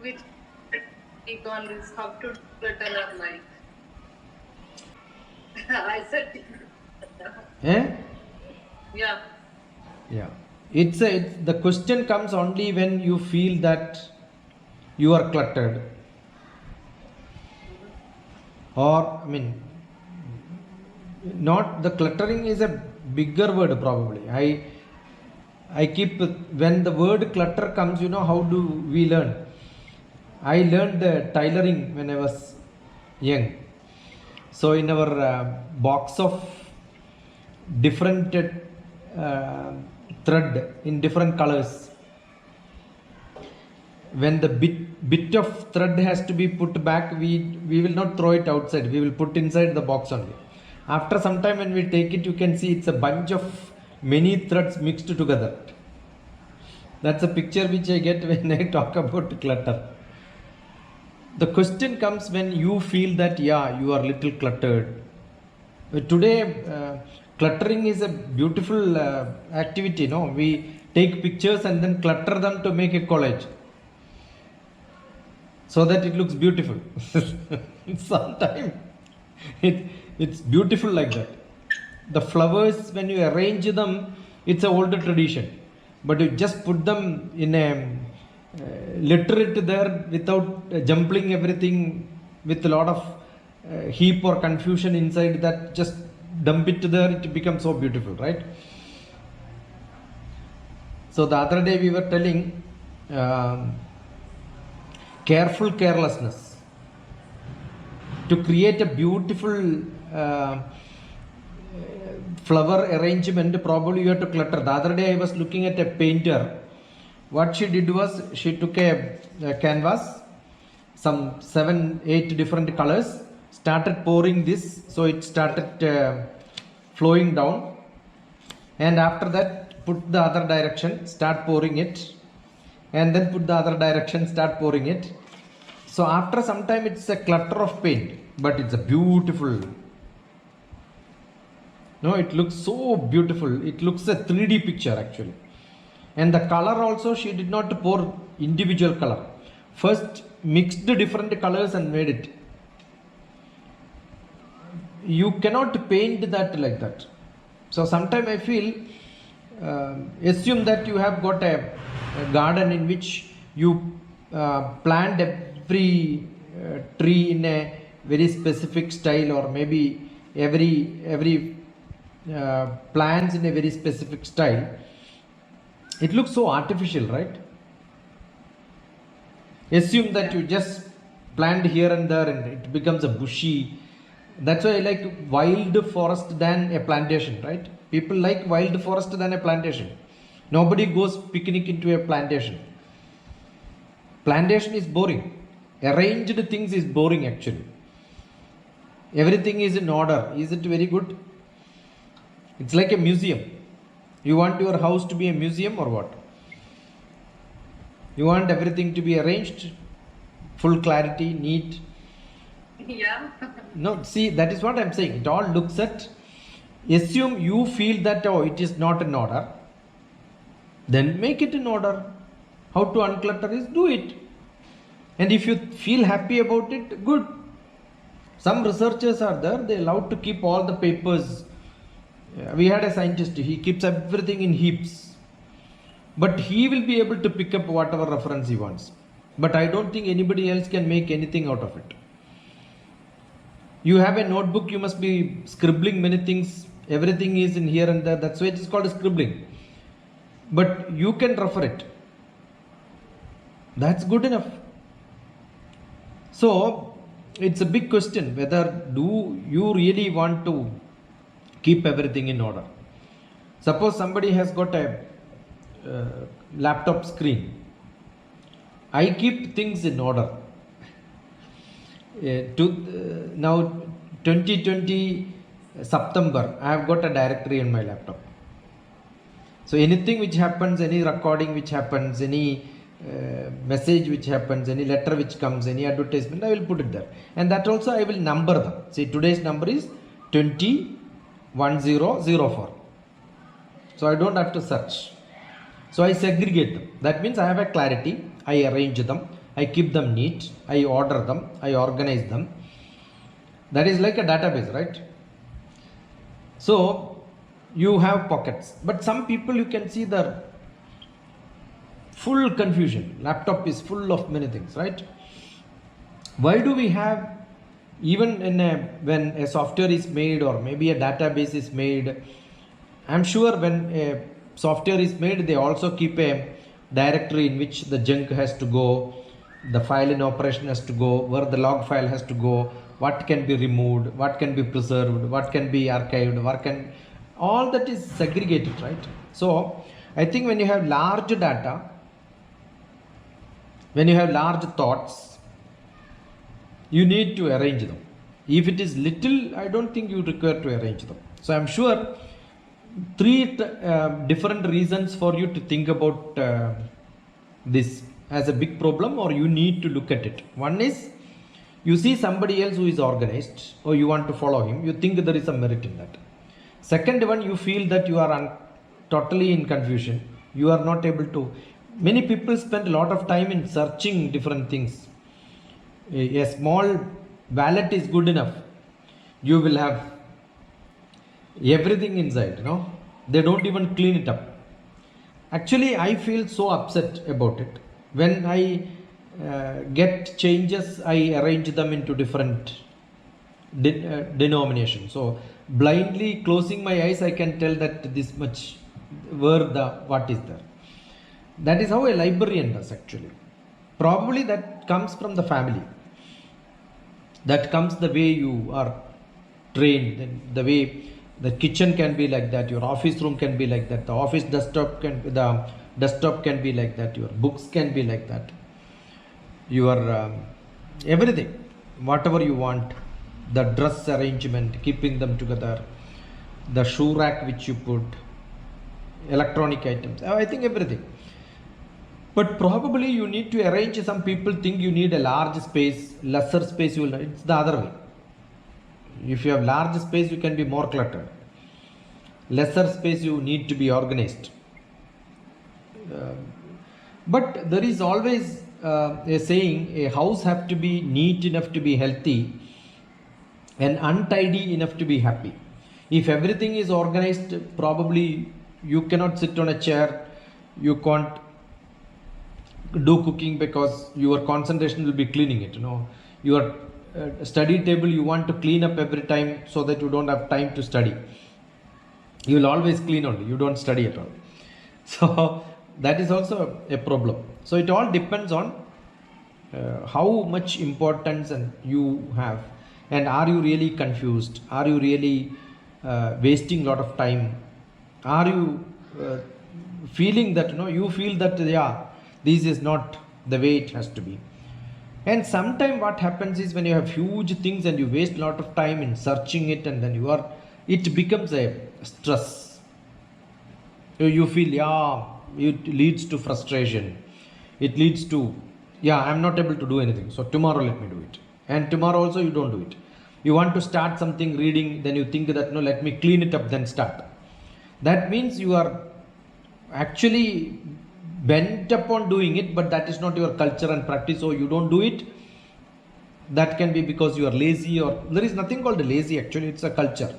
which take on is how to return our life. I said, Eh? yeah, Yeah. It's the question comes only when you feel that you are cluttered, or I mean, not the cluttering is a bigger word probably. I keep when the word clutter comes, how do we learn? I learned tailoring when I was young. So in our box of different uh, thread in different colors, when the bit of thread has to be put back, we will not throw it outside, we will put inside the box only. After some time when we take it, you can see it's a bunch of many threads mixed together. That's a picture which I get when I talk about clutter. The question comes when you feel that yeah, you are little cluttered. Today cluttering is a beautiful activity, no? We take pictures and then clutter them to make a collage so that it looks beautiful. Sometimes it's beautiful like that. The flowers, when you arrange them, it's an older tradition, but you just put them in a litter it there without jumbling everything with a lot of heap or confusion inside that, just dump it there, it becomes so beautiful, right? So the other day we were telling careful carelessness to create a beautiful flower arrangement. Probably you have to clutter. The other day I was looking at a painter. What she did was she took a canvas, some 7-8 different colors, started pouring this, so it started flowing down, and after that put the other direction, start pouring it, and then put the other direction, start pouring it. So after some time it's a clutter of paint, but it's a beautiful, no, it looks so beautiful. It looks a 3D picture actually. And the color also, she did not pour individual color, first mixed different colors and made it. You cannot paint that like that. So sometimes I feel, assume that you have got a garden in which you plant every tree in a very specific style, or maybe every plants in a very specific style. It looks so artificial, right? Assume that you just plant here and there and it becomes a bushy. That's why I like wild forest than a plantation, right? People like wild forest than a plantation. Nobody goes picnic into a plantation. Plantation is boring. Arranged things is boring actually. Everything is in order. Is it very good? It's like a museum. You want your house to be a museum or what? You want everything to be arranged, full clarity, neat. yeah. No, see, that is what I'm saying. It all looks at, assume you feel that, oh, it is not in order, then make it in order. How to unclutter is do it. And if you feel happy about it, good. Some researchers are there, they love to keep all the papers. We had a scientist, he keeps everything in heaps, but he will be able to pick up whatever reference he wants. But I don't think anybody else can make anything out of it. You have a notebook, you must be scribbling many things, everything is in here and there, that's why it is called scribbling. But you can refer it. That's good enough. So it's a big question whether do you really want to keep everything in order. Suppose somebody has got a laptop screen. I keep things in order. Now 2020 September, I have got a directory in my laptop. So anything which happens, any recording which happens, any message which happens, any letter which comes, any advertisement, I will put it there. And that also I will number them. See, today's number is 201004. So I don't have to search. So I segregate them. That means I have a clarity. I arrange them. I keep them neat, I order them, I organize them. That is like a database, right? So you have pockets, but some people you can see the full confusion. Laptop is full of many things, right? Why do we have, even when a software is made or maybe a database is made, I'm sure when a software is made, they also keep a directory in which the junk has to go, the file in operation has to go, where the log file has to go, what can be removed, what can be preserved, what can be archived, all that is segregated, right? So I think when you have large data, when you have large thoughts, you need to arrange them. If it is little, I don't think you require to arrange them. So I'm sure three different reasons for you to think about this as a big problem, or you need to look at it. One is, you see somebody else who is organized, or you want to follow him, you think there is some merit in that. Second one, you feel that you are totally in confusion, you are not able to. Many people spend a lot of time in searching different things. A small wallet is good enough, you will have everything inside, they don't even clean it up. Actually, I feel so upset about it. When I get changes, I arrange them into different denominations. So blindly closing my eyes, I can tell that this much what is there. That is how a librarian does actually. Probably that comes from the family. That comes the way you are trained, the way the kitchen can be like that, your office room can be like that, the desktop can be like that, your books can be like that, your everything, whatever you want, the dress arrangement, keeping them together, the shoe rack which you put, electronic items, I think everything. But probably you need to arrange. Some people think you need a large space, lesser space, it's the other way. If you have large space, you can be more cluttered. Lesser space, you need to be organized. But there is always a saying, a house have to be neat enough to be healthy and untidy enough to be happy. If everything is organized, probably you cannot sit on a chair, you can't do cooking because your concentration will be cleaning it. Your study table, you want to clean up every time so that you don't have time to study. You will always clean only, you don't study at all. So that is also a problem. So it all depends on how much importance you have, and are you really confused, are you really wasting a lot of time, are you feeling that you feel that this is not the way it has to be. And sometimes what happens is, when you have huge things and you waste a lot of time in searching it, and then it becomes a stress. You feel, it leads to frustration. It leads to, I'm not able to do anything, so tomorrow let me do it. And tomorrow also you don't do it. You want to start something reading, then you think that, let me clean it up, then start. That means you are actually bent upon doing it, but that is not your culture and practice, so you don't do it. That can be because you are lazy, or there is nothing called lazy, actually it's a culture.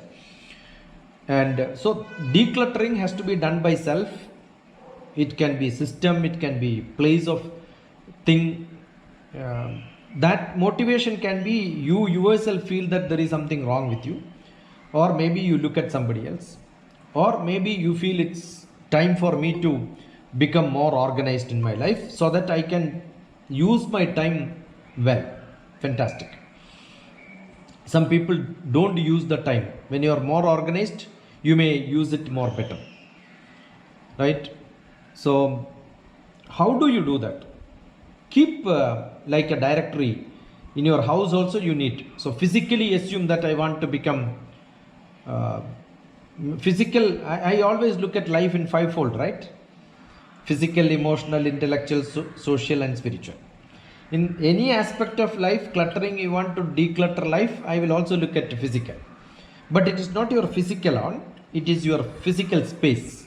And so decluttering has to be done by self. It can be system, it can be place of thing. That motivation can be you yourself feel that there is something wrong with you, or maybe you look at somebody else, or maybe you feel it's time for me to become more organized in my life so that I can use my time well. Fantastic. Some people don't use the time. When you are more organized, you may use it more better, right? So how do you do that? Keep like a directory in your house also. You need, so physically assume that I want to become physical. I always look at life in fivefold, right? Physical, emotional, intellectual, social and spiritual. In any aspect of life, cluttering, you want to declutter life, I will also look at physical. But it is not your physical it is your physical space.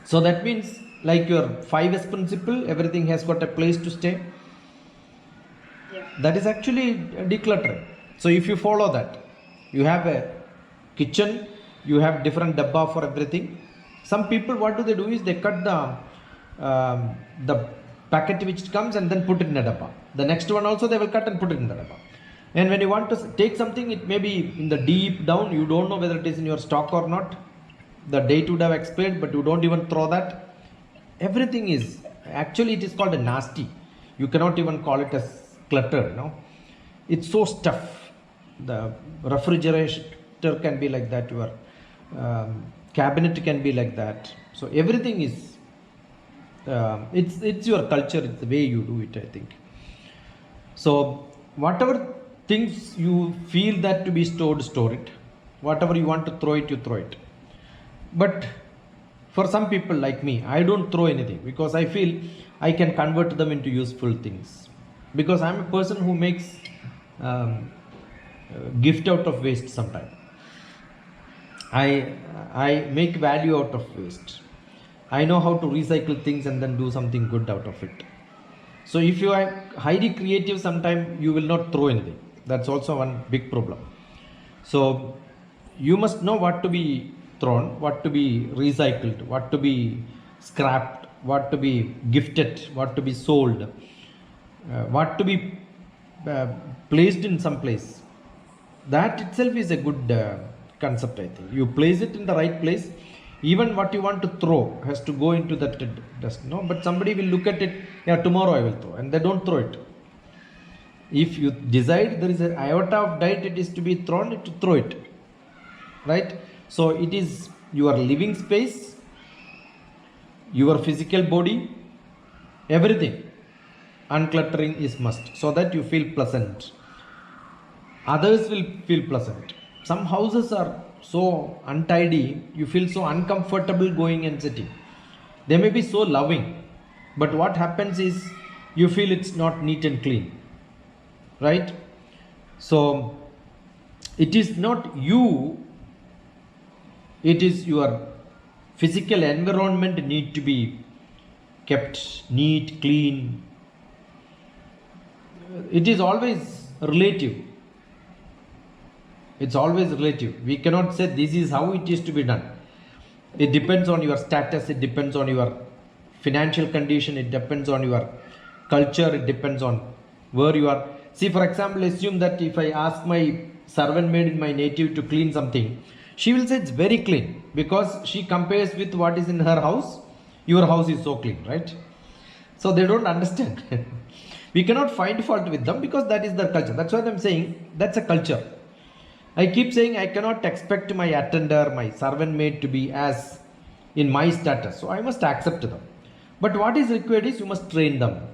So that means like your 5S principle, everything has got a place to stay. Yeah. That is actually decluttering. So if you follow that, you have a kitchen, you have different dabba for everything. Some people, what do? They cut the packet which comes and then put it in a dabba. The next one also they will cut and put it in the dabba. And when you want to take something, it may be in the deep down, you don't know whether it is in your stock or not. The date would have expired, but you don't even throw that. Everything is, actually it is called a nasty. You cannot even call it as cluttered, no? It's so stuff. The refrigerator can be like that, your cabinet can be like that. So everything is, it's your culture, it's the way you do it, I think. So whatever things you feel that to be stored, store it. Whatever you want to throw it, you throw it. But for some people like me, I don't throw anything because I feel I can convert them into useful things. Because I'm a person who makes gift out of waste sometimes. I make value out of waste. I know how to recycle things and then do something good out of it. So if you are highly creative, sometimes you will not throw anything. That's also one big problem. So you must know what to be thrown, what to be recycled, what to be scrapped, what to be gifted, what to be sold, what to be placed in some place. That itself is a good concept, I think. You place it in the right place. Even what you want to throw has to go into that dust, no? But somebody will look at it, yeah, tomorrow I will throw, and they don't throw it. If you decide there is an iota of dirt it is to be thrown, to throw it, right? So it is your living space, your physical body, everything. Uncluttering is must, so that you feel pleasant. Others will feel pleasant. Some houses are so untidy, you feel so uncomfortable going and sitting. They may be so loving, but what happens is you feel it's not neat and clean, right? So it is not you, it is your physical environment need to be kept neat, clean. It is always relative. It's always relative. We cannot say this is how it is to be done. It depends on your status, it depends on your financial condition, it depends on your culture, it depends on where you are. See, for example, assume that if I ask my servant maid in my native to clean something, she will say it's very clean because she compares with what is in her house. Your house is so clean, right? So they don't understand. We cannot find fault with them because that is their culture. That's what I'm saying. That's a culture. I keep saying I cannot expect my attender, my servant maid to be as in my status. So I must accept them. But what is required is you must train them.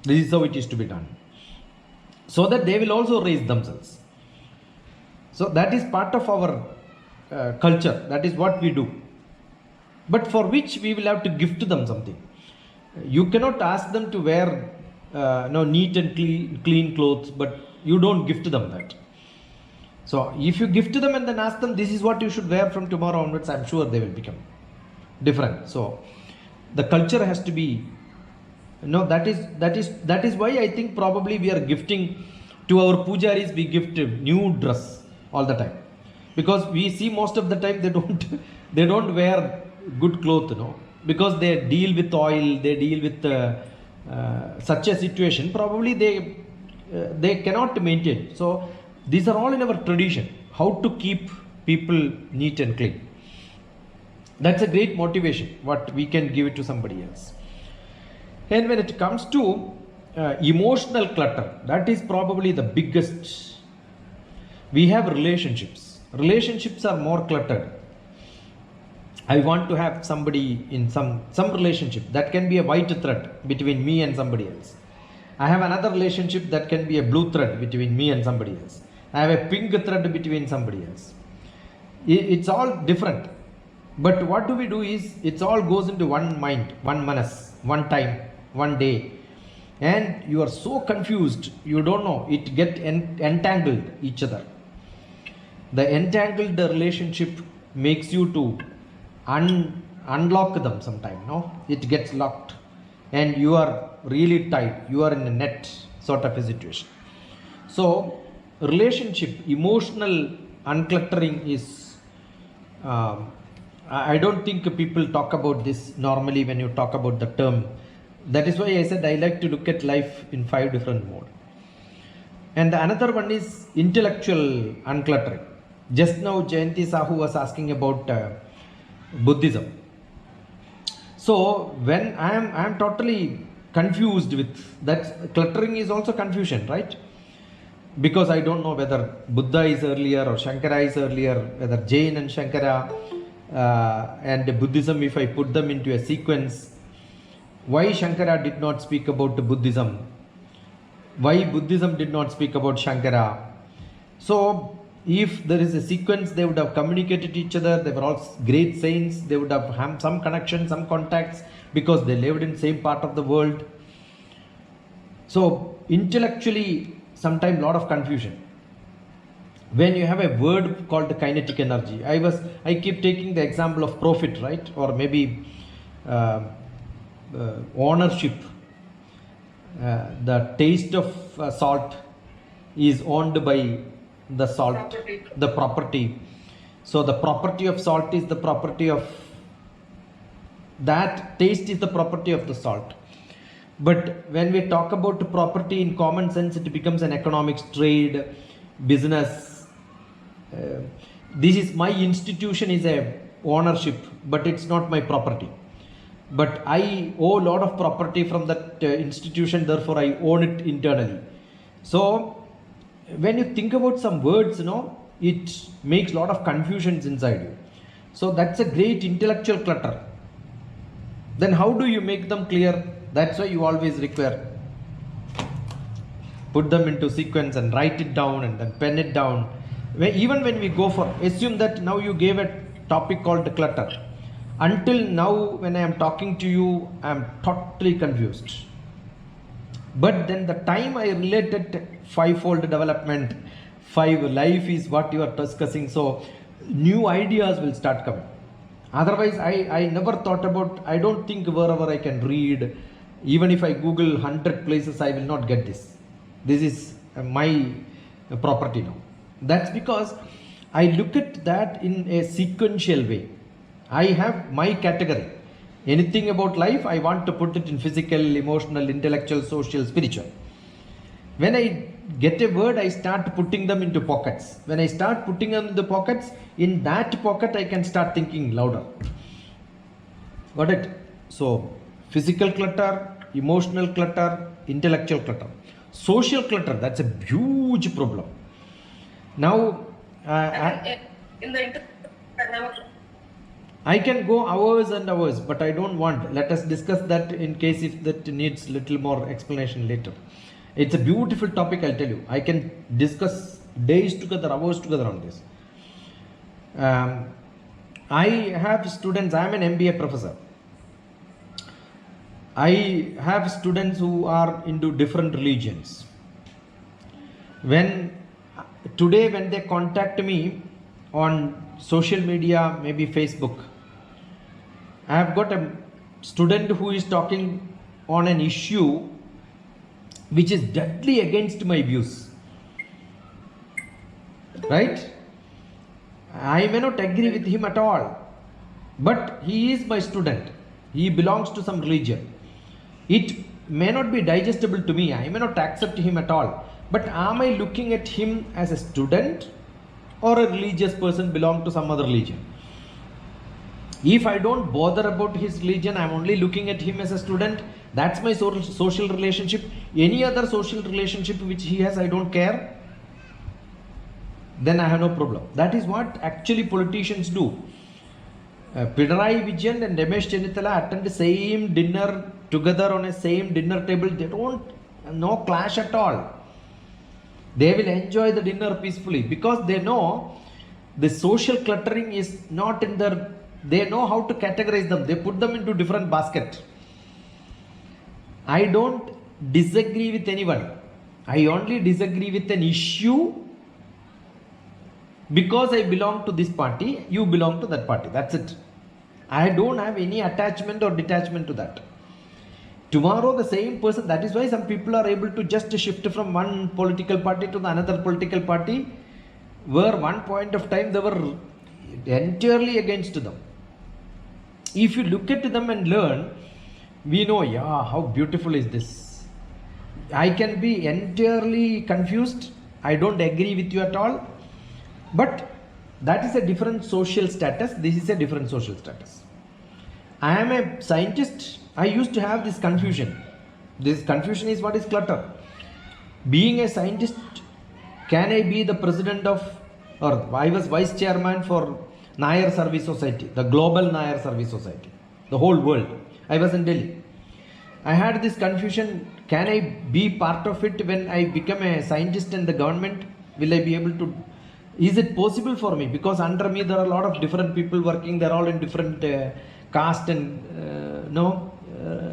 This is how it is to be done. So that they will also raise themselves. So that is part of our culture. That is what we do. But for which we will have to gift them something. You cannot ask them to wear neat and clean clothes, but you don't gift them that. So if you gift them and then ask them this is what you should wear from tomorrow onwards, I'm sure they will become different. So the culture has to be, that is why I think probably we are gifting to our pujaris, we gift new dress all the time, because we see most of the time they don't wear good clothes, because they deal with oil, they deal with such a situation, probably they cannot maintain. So these are all in our tradition, how to keep people neat and clean. That's a great motivation, what we can give it to somebody else. And when it comes to emotional clutter, that is probably the biggest. We have relationships. Relationships are more cluttered. I want to have somebody in some relationship that can be a white thread between me and somebody else. I have another relationship that can be a blue thread between me and somebody else. I have a pink thread between somebody else. It's all different. But what do we do is, it all goes into one mind, one manas, one time, one day. And you are so confused, you don't know, it get entangled each other. The entangled relationship makes you to unlock them sometime, no? It gets locked and you are really tight, you are in a net sort of a situation. So relationship emotional uncluttering is I don't think people talk about this normally when you talk about the term. That is why I said I like to look at life in 5 different modes. And another one is intellectual uncluttering. Just now Jayanti Sahu was asking about Buddhism. So when I am totally confused with that. Cluttering is also confusion, right? Because I don't know whether Buddha is earlier or Shankara is earlier, whether Jain and Shankara and Buddhism, if I put them into a sequence, why Shankara did not speak about Buddhism, why Buddhism did not speak about Shankara. So if there is a sequence, they would have communicated each other, they were all great saints, they would have some connection, some contacts, because they lived in same part of the world. So intellectually sometimes lot of confusion. When you have a word called kinetic energy, I keep taking the example of profit, right? Or maybe ownership. The taste of salt is owned by the salt, the property. So the property of salt is the property of that taste, is the property of the salt. But when we talk about property in common sense, it becomes an economics, trade, business. This is my institution, is a ownership, but it's not my property. But I owe a lot of property from that institution, therefore I own it internally. So when you think about some words, it makes a lot of confusions inside you. So that's a great intellectual clutter. Then how do you make them clear? That's why you always require put them into sequence and write it down and then pen it down. Even when we go for, assume that now you gave a topic called clutter. Until now, when I am talking to you, I am totally confused. But then the time I related 5-fold development, 5 life is what you are discussing. So new ideas will start coming. Otherwise, I never thought about, I don't think wherever I can read, even if I Google 100 places, I will not get this. This is my property now. That's because I look at that in a sequential way. I have my category. Anything about life, I want to put it in physical, emotional, intellectual, social, spiritual. When I get a word, I start putting them into pockets. When I start putting them in the pockets, in that pocket I can start thinking louder. Got it? So physical clutter, emotional clutter, intellectual clutter. Social clutter, that's a huge problem. Now in the internet, I can go hours and hours, but I don't want. Let us discuss that in case if that needs little more explanation later. It's a beautiful topic, I'll tell you. I can discuss days together, hours together on this. I have students, I am an MBA professor. I have students who are into different religions. When they contact me on social media, maybe Facebook, I have got a student who is talking on an issue which is deadly against my views. Right? I may not agree with him at all, but he is my student. He belongs to some religion. It may not be digestible to me. I may not accept him at all. But am I looking at him as a student or a religious person belong to some other religion? If I don't bother about his religion, I am only looking at him as a student, that's my social relationship. Any other social relationship which he has, I don't care, then I have no problem. That is what actually politicians do. Pinarayi Vijayan and Ramesh Chennithala attend the same dinner together on a same dinner table. They don't, no clash at all. They will enjoy the dinner peacefully because they know the social cluttering is not in their, they know how to categorize them. They put them into different basket. I don't disagree with anyone. I only disagree with an issue because I belong to this party, you belong to that party. That's it. I don't have any attachment or detachment to that. Tomorrow, the same person, that is why some people are able to just shift from one political party to the another political party, where one point of time they were entirely against them. If you look at them and learn, we know, yeah, how beautiful is this. I can be entirely confused. I don't agree with you at all. But that is a different social status. This is a different social status. I am a scientist. I used to have this confusion. This confusion is what is clutter. Being a scientist, can I be the president of, or I was vice chairman for Nair Service Society, the global Nair Service Society, the whole world. I was in Delhi. I had this confusion, can I be part of it when I become a scientist in the government? Will I be able to, is it possible for me? Because under me there are a lot of different people working, they're all in different caste and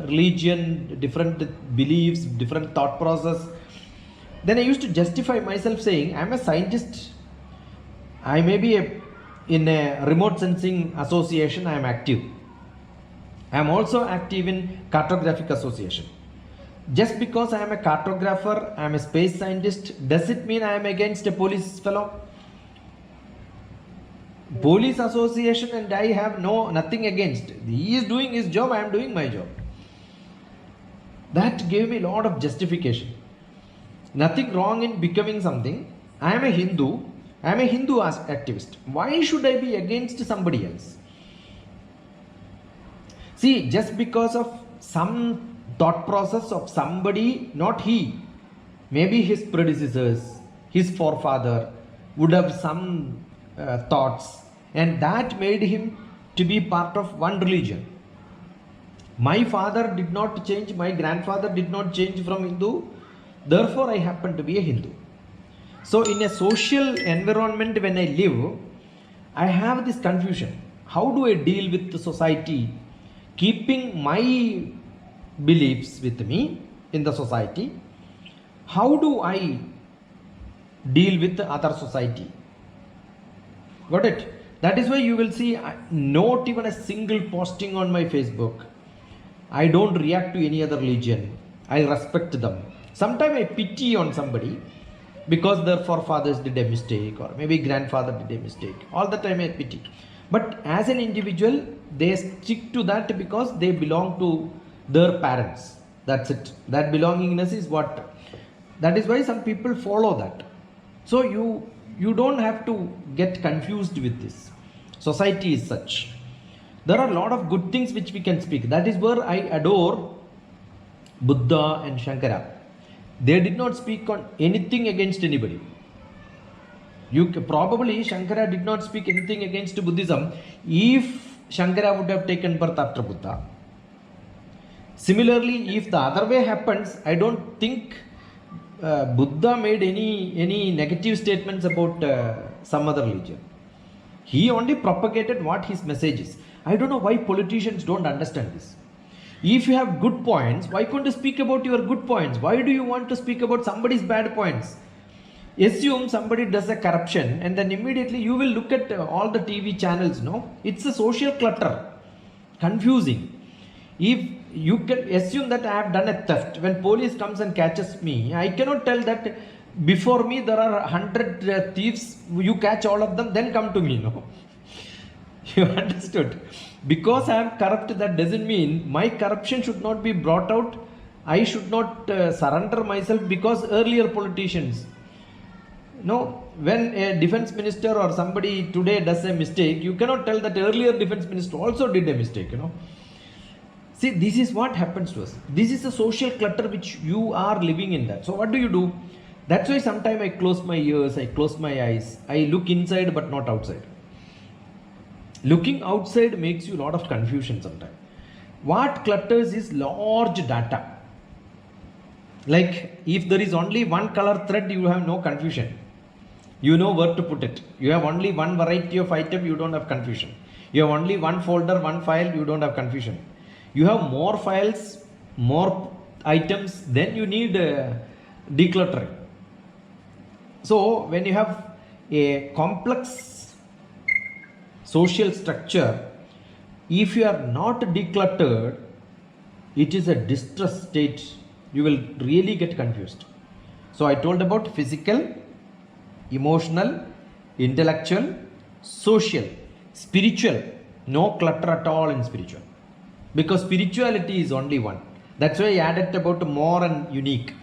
religion, different beliefs, different thought process. Then I used to justify myself saying, I'm a scientist. I may be in a remote sensing association, I am active. I am also active in cartographic association. Just because I am a cartographer, I am a space scientist, does it mean I am against a police fellow? Police association and I have nothing against. He is doing his job, I am doing my job. That gave me a lot of justification. Nothing wrong in becoming something. I am a Hindu. I am a Hindu activist. Why should I be against somebody else? See, just because of some thought process of somebody, not he, maybe his predecessors, his forefather would have some thoughts, and that made him to be part of one religion. My father did not change, my grandfather did not change from Hindu, therefore I happen to be a Hindu. So in a social environment when I live, I have this confusion. How do I deal with the society, keeping my beliefs with me in the society? How do I deal with the other society? Got it? That is why you will see not even a single posting on my Facebook. I don't react to any other religion. I respect them. Sometimes I pity on somebody because their forefathers did a mistake, or maybe grandfather did a mistake. All the time I pity. But as an individual, they stick to that because they belong to their parents. That's it. That belongingness is what. That is why some people follow that. So you don't have to get confused with this. Society is such. There are a lot of good things which we can speak. That is where I adore Buddha and Shankara. They did not speak on anything against anybody. Probably Shankara did not speak anything against Buddhism if Shankara would have taken birth after Buddha. Similarly, if the other way happens, I don't think Buddha made any negative statements about some other religion. He only propagated what his message is. I don't know why politicians don't understand this. If you have good points, why can't you speak about your good points? Why do you want to speak about somebody's bad points? Assume somebody does a corruption and then immediately you will look at all the TV channels, no? It's a social clutter, confusing. If you can assume that I have done a theft, when police comes and catches me, I cannot tell that before me there are 100 thieves, you catch all of them, then come to me, no? You understood? Because I am corrupt, that doesn't mean my corruption should not be brought out. I should not surrender myself because earlier politicians. No, when a defense minister or somebody today does a mistake, you cannot tell that earlier defense minister also did a mistake, See, this is what happens to us. This is a social clutter which you are living in that. So what do? That's why sometimes I close my ears, I close my eyes. I look inside but not outside. Looking outside makes you a lot of confusion sometimes. What clutters is large data. Like if there is only one color thread, you have no confusion. You know where to put it. You have only one variety of item, you don't have confusion. You have only one folder, one file, you don't have confusion. You have more files, more items, then you need decluttering. So when you have a complex social structure, If you are not decluttered, it is a distress state. You will really get confused. So I told about physical, emotional, intellectual, social, spiritual. No clutter at all in spiritual. Because spirituality is only one. That's why I added about more and unique.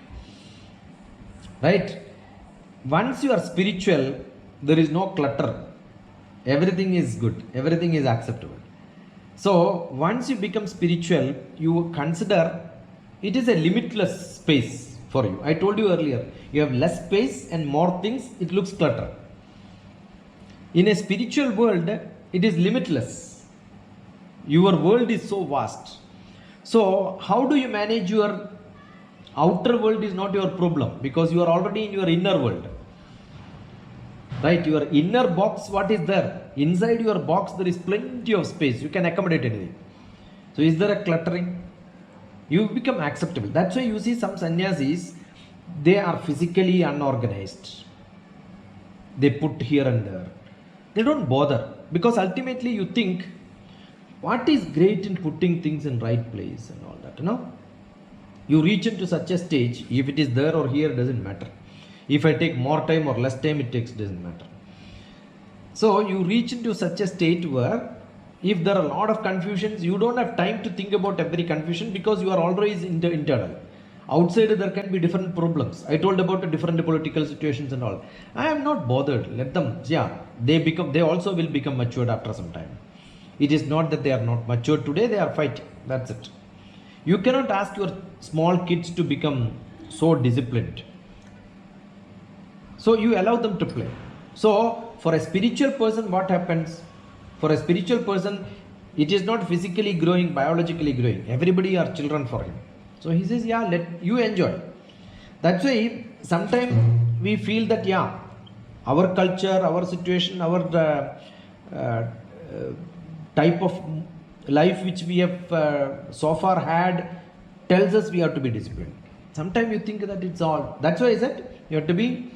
Right? Once you are spiritual, there is no clutter. Everything is good. Everything is acceptable. So once you become spiritual, you consider it is a limitless space for you. I told you earlier, you have less space and more things, it looks clutter. In a spiritual world, it is limitless. Your world is so vast. So how do you manage your outer world is not your problem, because you are already in your inner world. Right? Your inner box, what is there? Inside your box, there is plenty of space. You can accommodate anything. So is there a cluttering? You become acceptable. That's why you see some sannyasis, they are physically unorganized. They put here and there. They don't bother, because ultimately you think, what is great in putting things in right place and all that, you know? You reach into such a stage, if it is there or here, doesn't matter. If I take more time or less time it takes, doesn't matter. So you reach into such a state where if there are a lot of confusions, you don't have time to think about every confusion, because you are always internal. Outside there can be different problems. I told about the different political situations and all. I am not bothered. Let them, yeah, they also will become matured after some time. It is not that they are not matured today, they are fighting. That's it. You cannot ask your small kids to become so disciplined. So you allow them to play. So for a spiritual person, what happens? For a spiritual person, it is not physically growing, biologically growing. Everybody are children for him. So he says, yeah, let you enjoy. That's why sometimes we feel that, yeah, our culture, our situation, our type of life which we have so far had tells us we have to be disciplined. Sometimes you think that it's all. That's why I said you have to be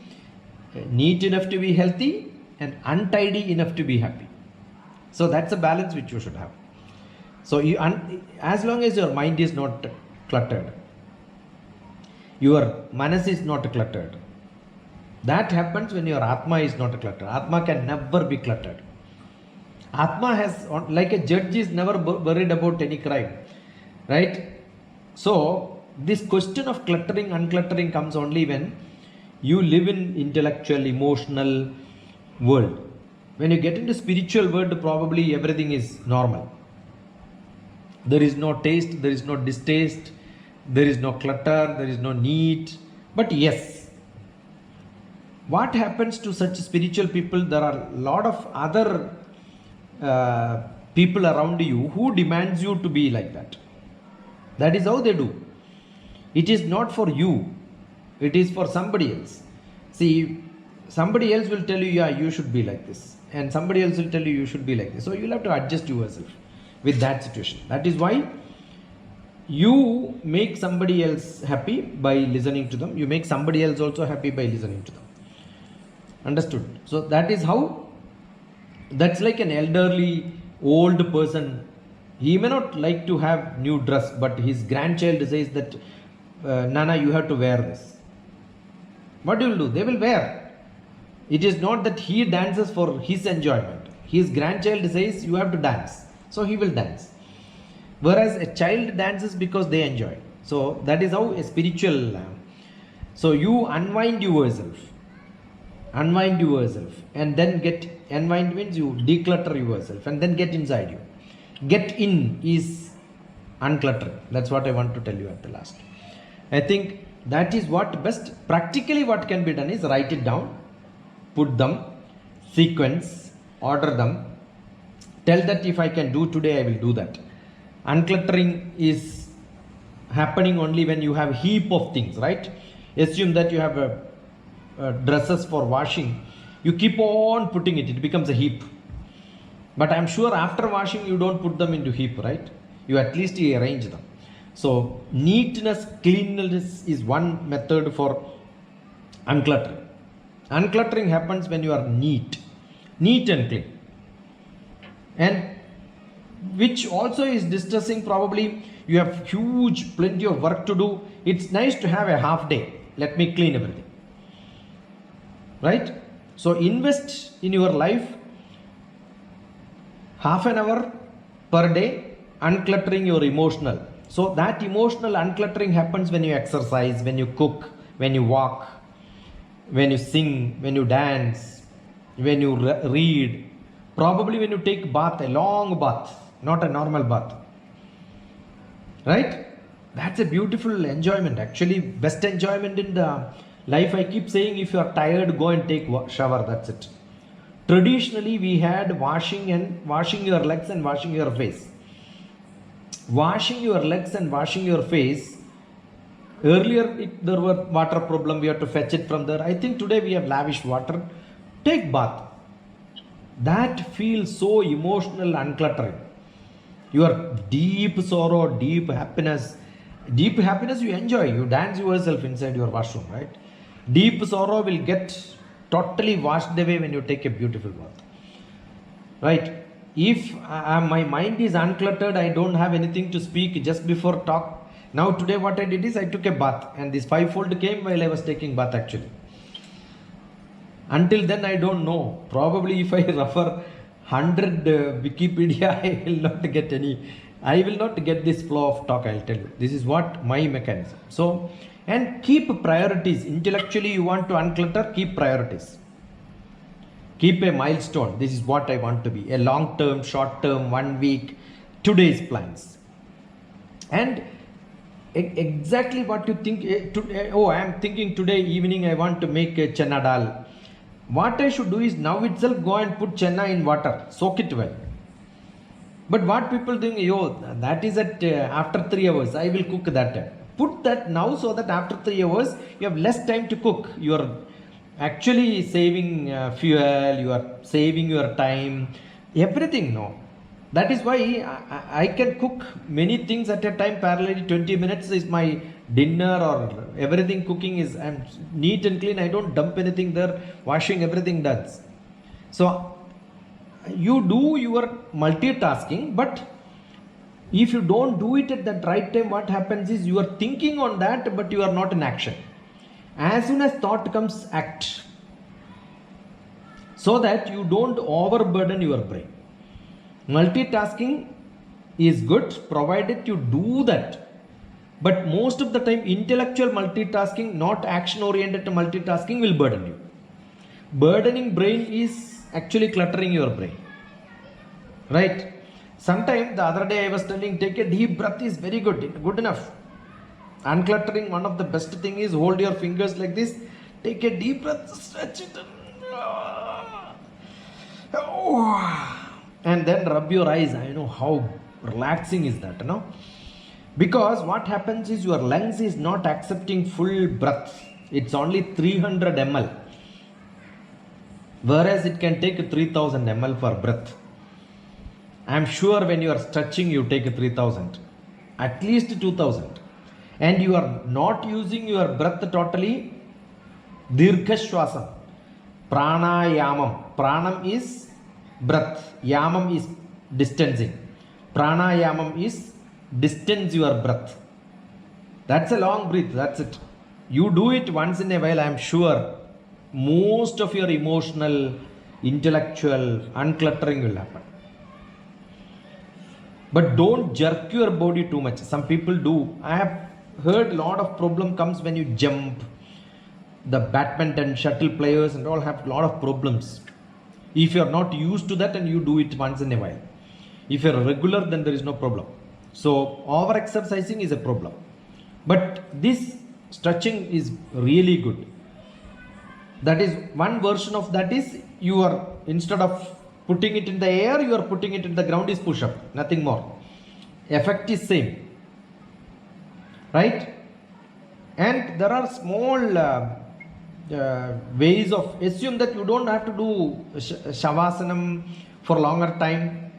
neat enough to be healthy and untidy enough to be happy. So that's a balance which you should have. So you, as long as your mind is not cluttered, your manas is not cluttered. That happens when your Atma is not cluttered. Atma can never be cluttered. Atma has, like a judge is never worried about any crime. Right? So this question of cluttering, uncluttering comes only when you live in intellectual, emotional world. When you get into spiritual world, probably everything is normal. There is no taste, there is no distaste, there is no clutter, there is no need. But yes, what happens to such spiritual people? There are a lot of other people around you who demands you to be like that. That is how they do. It is not for you. It is for somebody else. See, somebody else will tell you, yeah, you should be like this. And somebody else will tell you, you should be like this. So you'll have to adjust yourself with that situation. That is why you make somebody else happy by listening to them. You make somebody else also happy by listening to them. Understood? So that is how, that's like an elderly, old person. He may not like to have new dress, but his grandchild says that, Nana, you have to wear this. What you will do? They will wear. It is not that he dances for his enjoyment. His grandchild says you have to dance. So he will dance. Whereas a child dances because they enjoy. So that is how a spiritual. So you unwind yourself. Unwind yourself. And then unwind means you declutter yourself. And then get inside you. Get in is uncluttering. That's what I want to tell you at the last. I think that is what best. Practically what can be done is write it down. Put them, sequence, order them, tell that if I can do today, I will do that. Uncluttering is happening only when you have a heap of things, right? Assume that you have dresses for washing. You keep on putting it, it becomes a heap. But I'm sure after washing, you don't put them into heap, right? You at least arrange them. So neatness, cleanliness is one method for uncluttering. Uncluttering happens when you are neat and clean. And which also is distressing. Probably you have huge plenty of work to do. It's nice to have a half day. Let me clean everything. Right? So invest in your life half an hour per day uncluttering your emotional. So that emotional uncluttering happens when you exercise, when you cook, when you walk, when you sing, when you dance, when you read, probably when you take bath, a long bath, not a normal bath. Right? That's a beautiful enjoyment. Actually, best enjoyment in the life. I keep saying, if you are tired, go and take shower. That's it. Traditionally, we had washing your legs and washing your face. Washing your legs and washing your face. Earlier, there were water problem. We had to fetch it from there. I think today we have lavish water. Take bath. That feels so emotional, uncluttering. Your deep sorrow, deep happiness you enjoy. You dance yourself inside your washroom, right? Deep sorrow will get totally washed away when you take a beautiful bath, right? If my mind is uncluttered, I don't have anything to speak just before talk. Now today what I did is I took a bath, and this fivefold came while I was taking bath actually. Until then I don't know. Probably if I refer 100 Wikipedia, I will not get this flow of talk, I'll tell you. This is what my mechanism. So, and keep priorities. Intellectually you want to unclutter, keep priorities. Keep a milestone. This is what I want to be. A long term, short term, 1 week, today's plans. And exactly what you think. I am thinking today evening I want to make a chana dal. What I should do is now itself go and put chenna in water, soak it well. But what people think, that is at after 3 hours, I will cook that. Put that now so that after 3 hours, you have less time to cook. You are actually saving fuel, you are saving your time, everything, no. That is why I can cook many things at a time parallelly. 20 minutes is my dinner, or everything cooking is I'm neat and clean. I don't dump anything there. Washing, everything does. So you do your multitasking, but if you don't do it at that right time, what happens is you are thinking on that, but you are not in action. As soon as thought comes, act, so that you don't overburden your brain. Multitasking is good provided you do that, but most of the time intellectual multitasking, not action oriented multitasking, will burden you. Burdening brain is actually cluttering your brain, right? Sometime the other day I was telling, take a deep breath is very good enough. Uncluttering, one of the best thing is hold your fingers like this, take a deep breath, stretch it, and then rub your eyes. I know how relaxing is that, no? Because what happens is your lungs is not accepting full breath. It's only 300 ml, whereas it can take 3000 ml for breath. I am sure when you are stretching, you take 3000, at least 2000, and you are not using your breath totally. Dirgha Shwasam, pranayamam. Pranam is breath, yamam is distancing. Pranayamam is distance your breath. That's a long breath, that's it. You do it once in a while, I am sure most of your emotional, intellectual uncluttering will happen. But don't jerk your body too much. Some people do. I have heard a lot of problem comes when you jump. The badminton, shuttle players and all have a lot of problems. If you are not used to that and you do it once in a while. If you are regular, then there is no problem. So over exercising is a problem. But this stretching is really good. That is one version of that is you are, instead of putting it in the air, you are putting it in the ground, is push up, nothing more. Effect is same, right? And there are small ways of, assume that you don't have to do Shavasanam for longer time.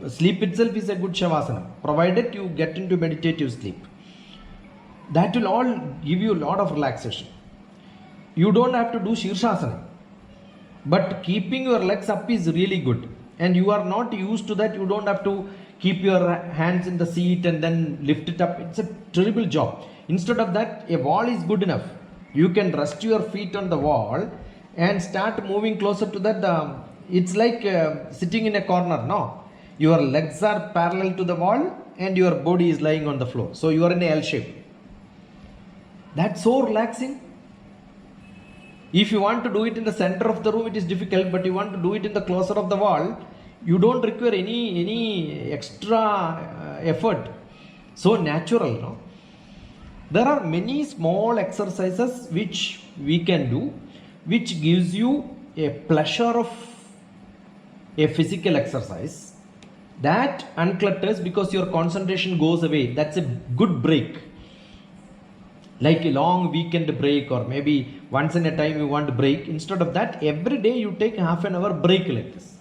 Sleep itself is a good Shavasana, provided you get into meditative sleep. That will all give you a lot of relaxation. You don't have to do Shirshasana, but keeping your legs up is really good. And you are not used to that, you don't have to keep your hands in the seat and then lift it up. It's a terrible job. Instead of that, a wall is good enough. You can rest your feet on the wall and start moving closer to that. It's like sitting in a corner. No, your legs are parallel to the wall and your body is lying on the floor. So you are in a L shape. That's so relaxing. If you want to do it in the center of the room, it is difficult, but you want to do it in the closer of the wall, you don't require any extra effort. So natural, no? There are many small exercises which we can do, which gives you a pleasure of a physical exercise that unclutters because your concentration goes away. That's a good break. Like a long weekend break, or maybe once in a time you want to break. Instead of that, every day you take half an hour break like this.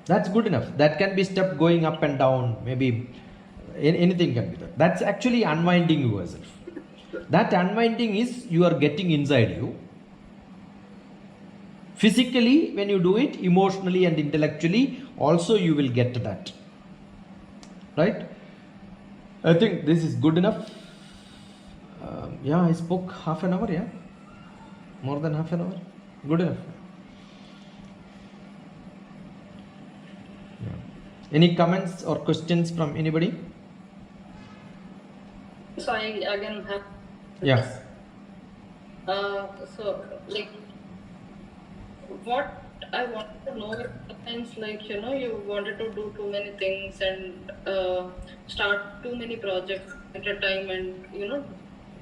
That's good enough. That can be step going up and down. Maybe anything can be that. That's actually unwinding yourself. That unwinding is you are getting inside you. Physically, when you do it, emotionally and intellectually, also you will get that. Right? I think this is good enough. Yeah, I spoke half an hour, yeah? More than half an hour? Good enough. Yeah. Any comments or questions from anybody? So I again have. Yes. So like, what I want to know is sometimes, like, you know, you wanted to do too many things and start too many projects at a time, and you know,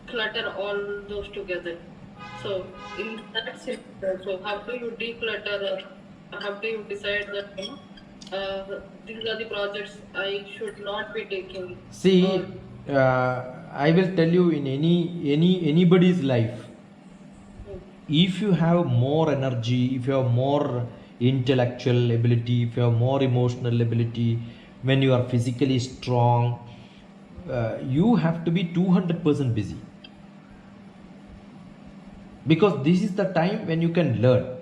clutter all those together. So in that scenario, so how do you declutter, or how do you decide that, you know, these are the projects I should not be taking? See, I will tell you, in anybody's life, if you have more energy, if you have more intellectual ability, if you have more emotional ability, when you are physically strong, you have to be 200% busy. Because this is the time when you can learn.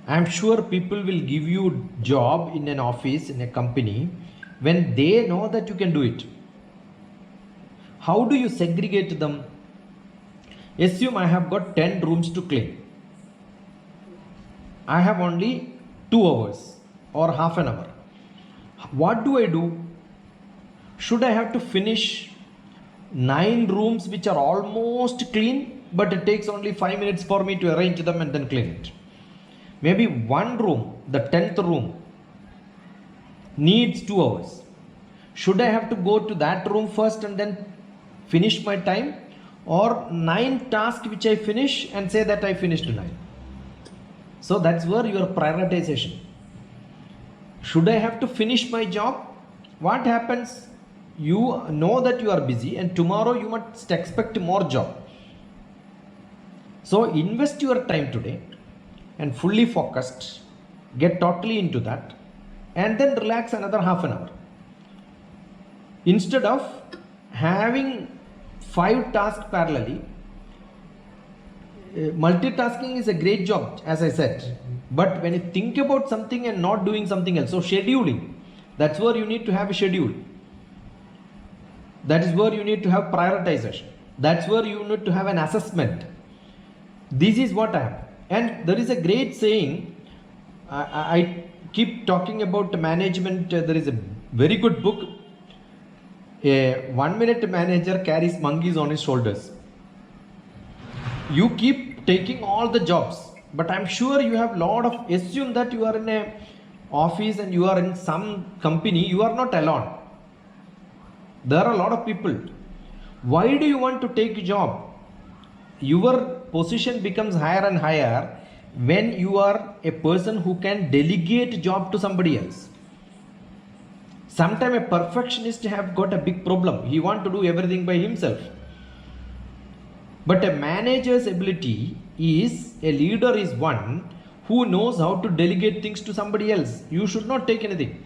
I am sure people will give you job in an office, in a company, when they know that you can do it. How do you segregate them? Assume I have got 10 rooms to clean. I have only 2 hours or half an hour. What do I do? Should I have to finish 9 rooms which are almost clean, but it takes only 5 minutes for me to arrange them and then clean it? Maybe one room, the 10th room, needs 2 hours. Should I have to go to that room first and then finish my time? Or 9 tasks which I finish and say that I finished 9? So that's where your prioritization. Should I have to finish my job? What happens? You know that you are busy and tomorrow you must expect more job. So invest your time today and fully focused, get totally into that, and then relax another half an hour. Instead of having 5 tasks parallelly, multitasking is a great job, as I said, but when you think about something and not doing something else, so scheduling, that's where you need to have a schedule. That is where you need to have prioritization. That's where you need to have an assessment. This is what I have. And there is a great saying, I keep talking about management. There is a very good book. A 1-minute manager carries monkeys on his shoulders. You keep taking all the jobs, but I'm sure you have lot of, assume that you are in a office and you are in some company, you are not alone. There are a lot of people. Why do you want to take a job? Your position becomes higher and higher when you are a person who can delegate job to somebody else. Sometimes a perfectionist have got a big problem. He want to do everything by himself. But a manager's ability is, a leader is one who knows how to delegate things to somebody else. You should not take anything.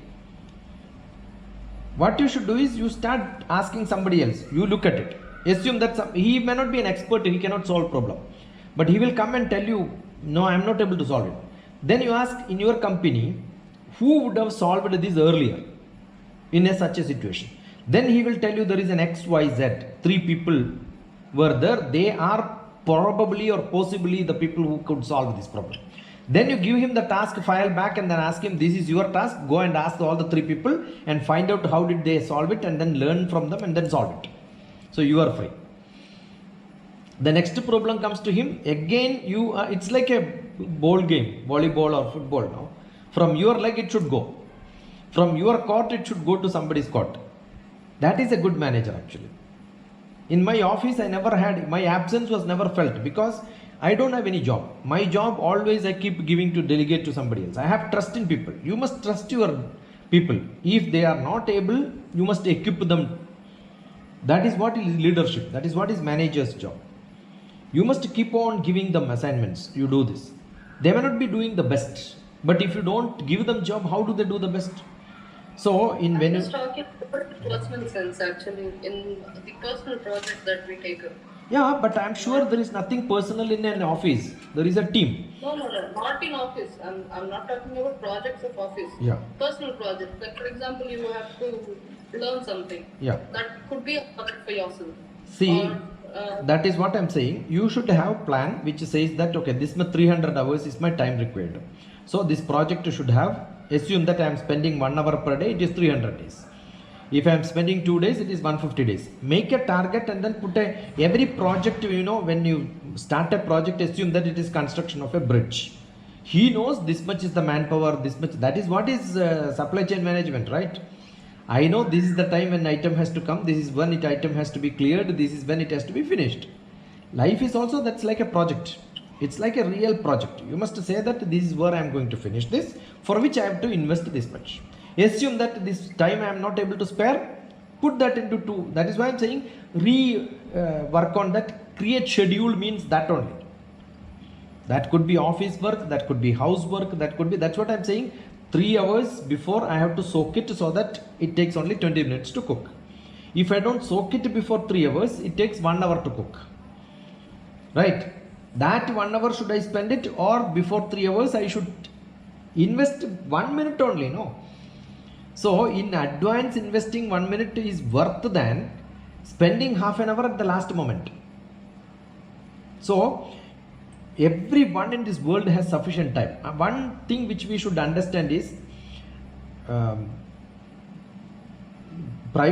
What you should do is you start asking somebody else. You look at it. Assume that he may not be an expert, he cannot solve problem. But he will come and tell you, no, I am not able to solve it. Then you ask in your company, who would have solved this earlier? in such a situation. Then he will tell you there is an XYZ, 3 people were there, they are probably or possibly the people who could solve this problem. Then you give him the task file back and then ask him, this is your task, go and ask all the 3 people and find out how did they solve it, and then learn from them and then solve it. So you are free. The next problem comes to him again. It's like a ball game, volleyball or football. Now from your leg it should go, from your court it should go to somebody's court. That is a good manager actually. In my office I never had, my absence was never felt because I don't have any job. My job always I keep giving to delegate to somebody else. I have trust in people. You must trust your people. If they are not able, you must equip them. That is what is leadership. That is what is manager's job. You must keep on giving them assignments. You do this. They may not be doing the best, but if you don't give them job, how do they do the best? So I'm just talking about the personal sense actually, in the personal project that we take up. Yeah, but I'm sure there is nothing personal in an office. There is a team. No, not in office. I'm not talking about projects of office. Yeah. Personal projects. Like for example, you have to learn something. Yeah. That could be a project for yourself. See, Or, that is what I'm saying. You should have a plan which says that okay, this my 300 hours is my time required. So this project should have, assume that I am spending 1 hour per day, it is 300 days. If I am spending 2 days, it is 150 days. Make a target and then put every project, when you start a project, assume that it is construction of a bridge. He knows this much is the manpower, this much, that is what is supply chain management, right? I know this is the time when item has to come, this is when item has to be cleared, this is when it has to be finished. Life is also, that's like a project. It's like a real project. You must say that this is where I am going to finish this, for which I have to invest this much. Assume that this time I am not able to spare, put that into 2. That is why I am saying work on that. Create schedule means that only. That could be office work, that could be housework, that could be, that's what I am saying. 3 hours before I have to soak it so that it takes only 20 minutes to cook. If I don't soak it before 3 hours, it takes 1 hour to cook. Right? That 1 hour should I spend it, or before 3 hours I should invest 1 minute only, no? So in advance investing 1 minute is worth than spending half an hour at the last moment. So everyone in this world has sufficient time. One thing which we should understand is Prime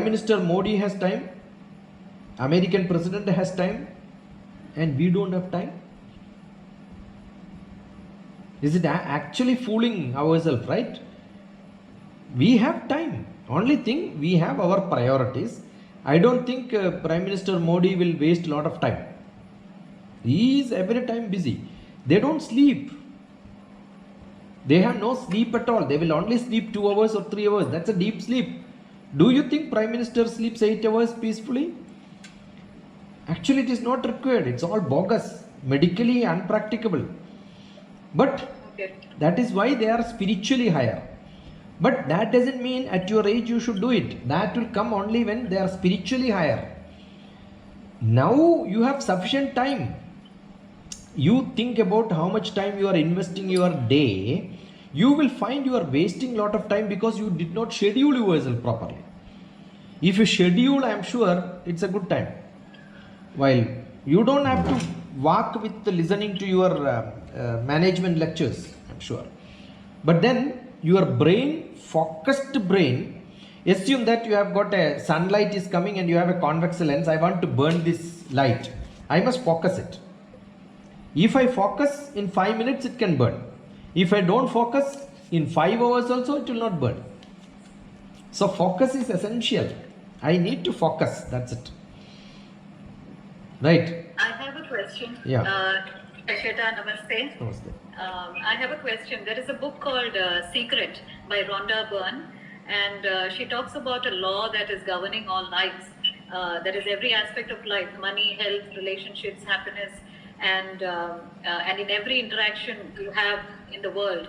Minister Modi has time, American President has time, and we don't have time. Is it actually fooling ourselves, right? We have time. Only thing, we have our priorities. I don't think Prime Minister Modi will waste a lot of time. He is every time busy. They don't sleep. They have no sleep at all. They will only sleep 2 hours or 3 hours. That's a deep sleep. Do you think Prime Minister sleeps 8 hours peacefully? Actually, it is not required. It's all bogus, medically unpracticable. But that is why they are spiritually higher. But that doesn't mean at your age you should do it. That will come only when they are spiritually higher. Now you have sufficient time. You think about how much time you are investing your day. You will find you are wasting a lot of time because you did not schedule yourself properly. If you schedule, I am sure it's a good time. While you don't have to walk with listening to your management lectures, I'm sure. But then your brain, focused brain, assume that you have got a sunlight is coming and you have a convex lens. I want to burn this light. I must focus it. If I focus in 5 minutes, it can burn. If I don't focus in 5 hours also, it will not burn. So focus is essential. I need to focus. That's it. Right? I have a question. Yeah. Shweta, namaste. Namaste. I have a question. There is a book called Secret by Rhonda Byrne, and she talks about a law that is governing all lives. That is every aspect of life: money, health, relationships, happiness, and in every interaction you have in the world.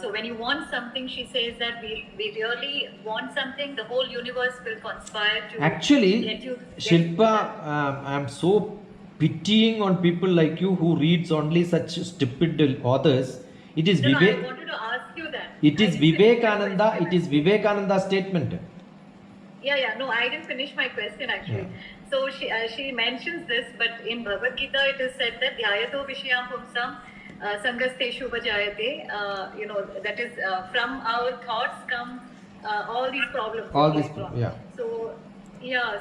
So when you want something, she says that we really want something, the whole universe will conspire to Actually, get you. Shilpa, I am so pitying on people like you who reads only such stupid authors. It is No, I wanted to ask you that. It is Vivekananda. It is Vivekananda statement. Yeah. No, I didn't finish my question actually. So she mentions this, but in Bhagavad Gita it is said that dhyayato vishayam pumsam sangasteshu vajayate. That is from our thoughts come all these problems. All okay, these, from. yeah.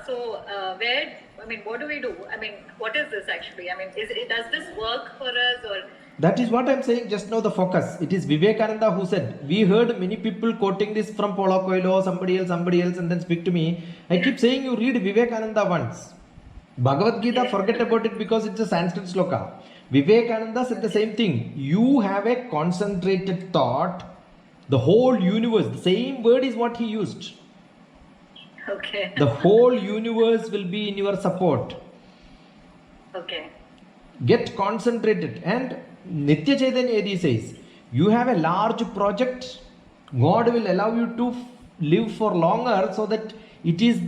So where? I mean, what do we do? I mean, what is this actually? I mean, does this work for us or? That is what I'm saying just now, the focus. It is Vivekananda who said, we heard many people quoting this from Paulo Coelho, somebody else, and then speak to me. I keep saying you read Vivekananda once. Bhagavad Gita, forget about it because it's a Sanskrit sloka. Vivekananda said the same thing. You have a concentrated thought, the whole universe, the same word is what he used. Okay. The whole universe will be in your support. Okay. Get concentrated. And Nitya Chaitanya Edi says, you have a large project, God will allow you to live for longer so that it is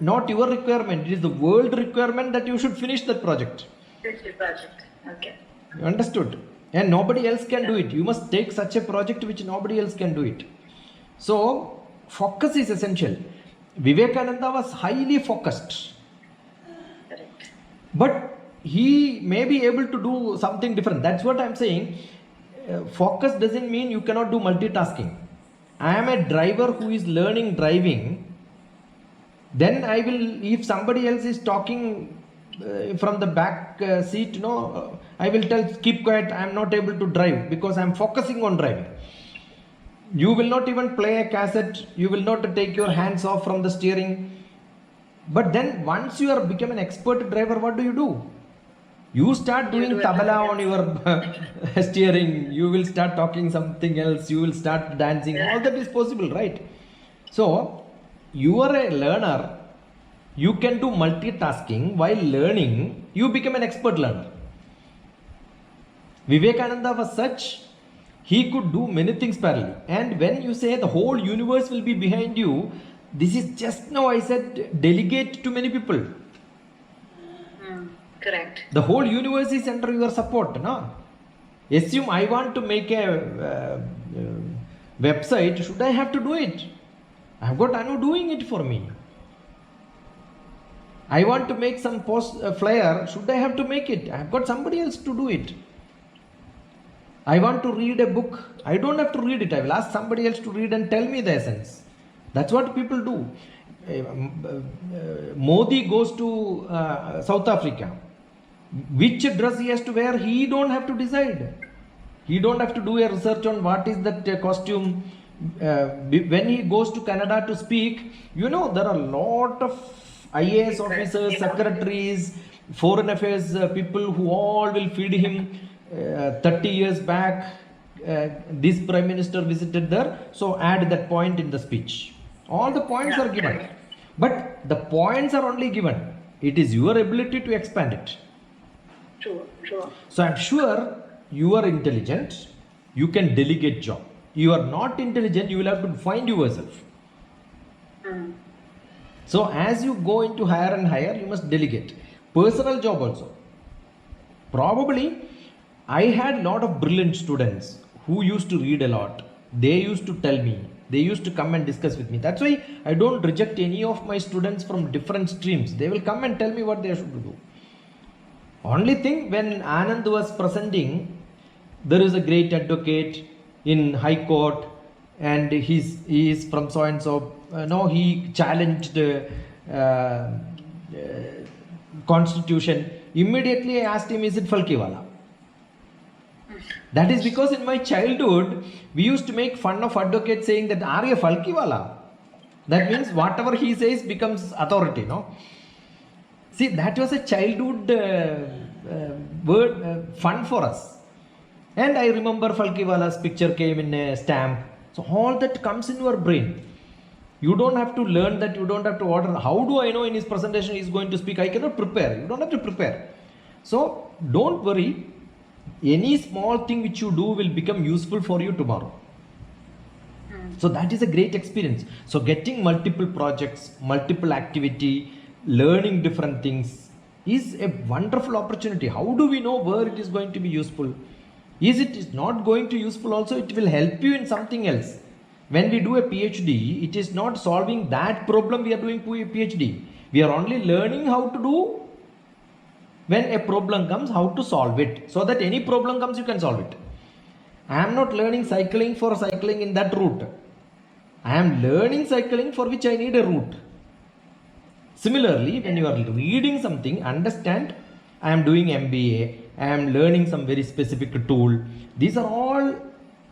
not your requirement, it is the world requirement that you should finish that project. Finish the project. Okay. You understood? And nobody else can do it. You must take such a project which nobody else can do it. So, focus is essential. Vivekananda was highly focused. Correct. But he may be able to do something different. That's what I'm saying. Focus doesn't mean you cannot do multitasking. I am a driver who is learning driving. Then I will, if somebody else is talking from the back seat, I will tell, keep quiet, I am not able to drive because I am focusing on driving. You will not even play a cassette, you will not take your hands off from the steering. But then once you are become an expert driver, what do? You start doing tabla on your steering, you will start talking something else, you will start dancing, all that is possible, right? So, you are a learner, you can do multitasking while learning, you become an expert learner. Vivekananda was such, he could do many things parallelly. And when you say the whole universe will be behind you, this is just now I said delegate to many people. Correct. The whole universe is under your support. No? Assume I want to make a website, should I have to do it? I have got Anu doing it for me. I want to make some flyer, should I have to make it? I have got somebody else to do it. I want to read a book, I don't have to read it, I will ask somebody else to read and tell me the essence. That's what people do. Modi goes to South Africa. Which dress he has to wear, he don't have to decide. He don't have to do a research on what is that costume. When he goes to Canada to speak, there are a lot of IAS officers, secretaries, foreign affairs people who all will feed him. 30 years back, this Prime Minister visited there, so add that point in the speech. All the points are given. But the points are only given. It is your ability to expand it. True. So I'm sure you are intelligent, you can delegate job. You are not intelligent, you will have to find yourself. So as you go into higher and higher, you must delegate. Personal job also. Probably, I had a lot of brilliant students who used to read a lot. They used to tell me, they used to come and discuss with me. That's why I don't reject any of my students from different streams. They will come and tell me what they should do. Only thing, when Anand was presenting, there is a great advocate in High Court and he is from so and so. He challenged Constitution. Immediately I asked him, is it Falkiwala? That is because in my childhood, we used to make fun of advocates saying that, are you Falkiwala? That means whatever he says becomes authority, no? See, that was a childhood word, fun for us. And I remember Falkiwala's picture came in a stamp. So all that comes in your brain. You don't have to learn that, you don't have to order. How do I know in his presentation he is going to speak? I cannot prepare. You don't have to prepare. So don't worry. Any small thing which you do will become useful for you tomorrow. So that is a great experience. So getting multiple projects, multiple activity, learning different things is a wonderful opportunity. How do we know where it is going to be useful? Is it not going to be useful also? It will help you in something else. When we do a PhD, it is not solving that problem we are doing PhD. We are only learning how to do when a problem comes, how to solve it. So that any problem comes, you can solve it. I am not learning cycling for cycling in that route. I am learning cycling for which I need a route. Similarly, when you are reading something, understand I am doing MBA, I am learning some very specific tool. These are all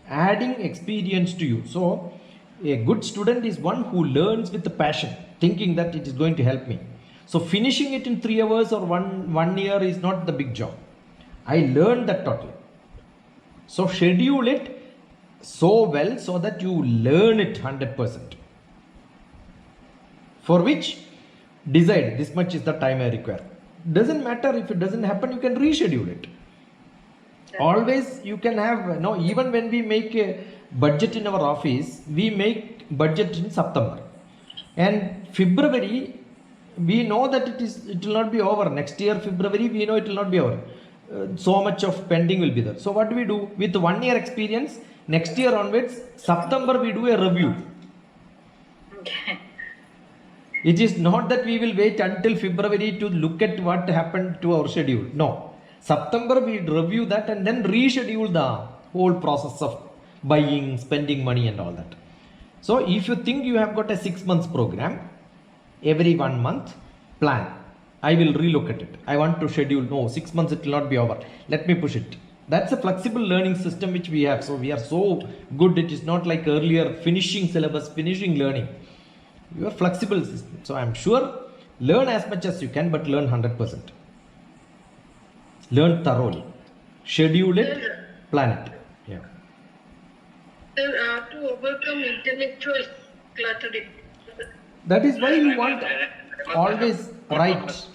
adding experience to you. So, a good student is one who learns with the passion, thinking that it is going to help me. So, finishing it in 3 hours or one year is not the big job. I learned that totally. So, schedule it so well so that you learn it 100%. For which, decide this much is the time I require. Doesn't matter if it doesn't happen, you can reschedule it. Always you can have, no, even when we make a budget in our office, we make budget in September. And February, we know that it will not be over. Next year, February, we know it will not be over. So much of pending will be there. So what do we do? With 1 year experience, next year onwards, September we do a review. Okay. It is not that we will wait until February to look at what happened to our schedule. No. September we review that and then reschedule the whole process of buying, spending money and all that. So if you think you have got a 6 months program, every 1 month plan. I will relook at it. I want to schedule, no, 6 months it will not be over. Let me push it. That's a flexible learning system which we have. So we are so good. It is not like earlier finishing syllabus, finishing learning. You are flexible system. So I am sure learn as much as you can, but learn 100%. Learn thoroughly. Schedule it, plan it. Yeah. Sir, to overcome intellectual cluttering. That is why you want always right.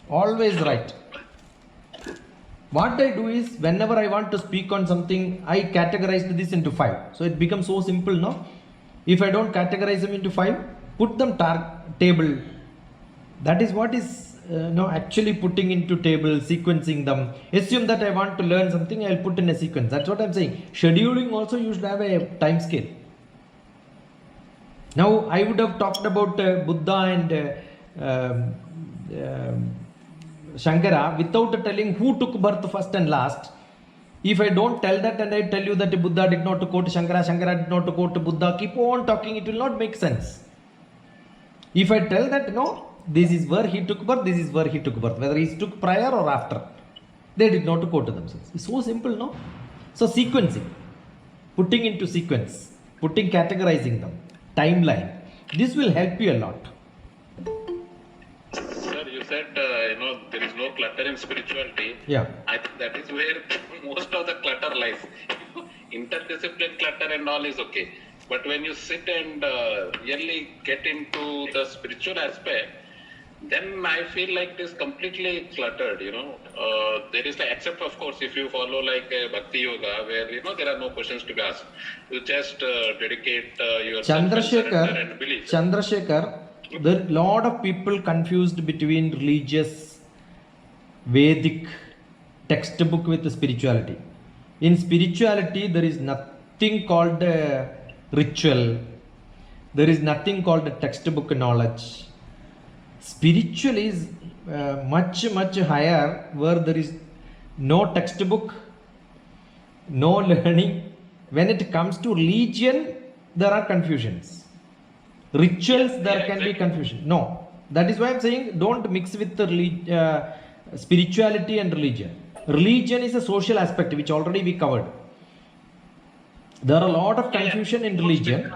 Always right. What I do is, whenever I want to speak on something, I categorize this into 5. So it becomes so simple now. If I don't categorize them into 5, put them table. That is what is actually putting into table, sequencing them. Assume that I want to learn something, I'll put in a sequence. That's what I'm saying. Scheduling also, you should have a time scale. Now, I would have talked about Buddha and Shankara without telling who took birth first and last. If I don't tell that and I tell you that Buddha did not quote Shankara, Shankara did not quote Buddha, keep on talking, it will not make sense. If I tell that, no, this is where he took birth, this is where he took birth, whether he took prior or after, they did not quote themselves. It's so simple, no? So sequencing, putting into sequence, categorizing them, timeline, this will help you a lot. Sir, you said, there is no clutter in spirituality. Yeah. I think that is where most of the clutter lies. Interdiscipline clutter and all is okay. But when you sit and really get into the spiritual aspect, then I feel like it is completely cluttered, there is except of course if you follow like Bhakti Yoga where, there are no questions to be asked. You just dedicate yourself and belief. Chandrasekhar, there are a lot of people confused between religious, Vedic textbook with spirituality. In spirituality, there is nothing called ritual. There is nothing called textbook knowledge. Spiritual is much, much higher, where there is no textbook, no learning. When it comes to religion, there are confusions. Rituals, there can be confusion. No. That is why I am saying don't mix with the spirituality and religion. Religion is a social aspect which already we covered. There are a lot of confusion in religion.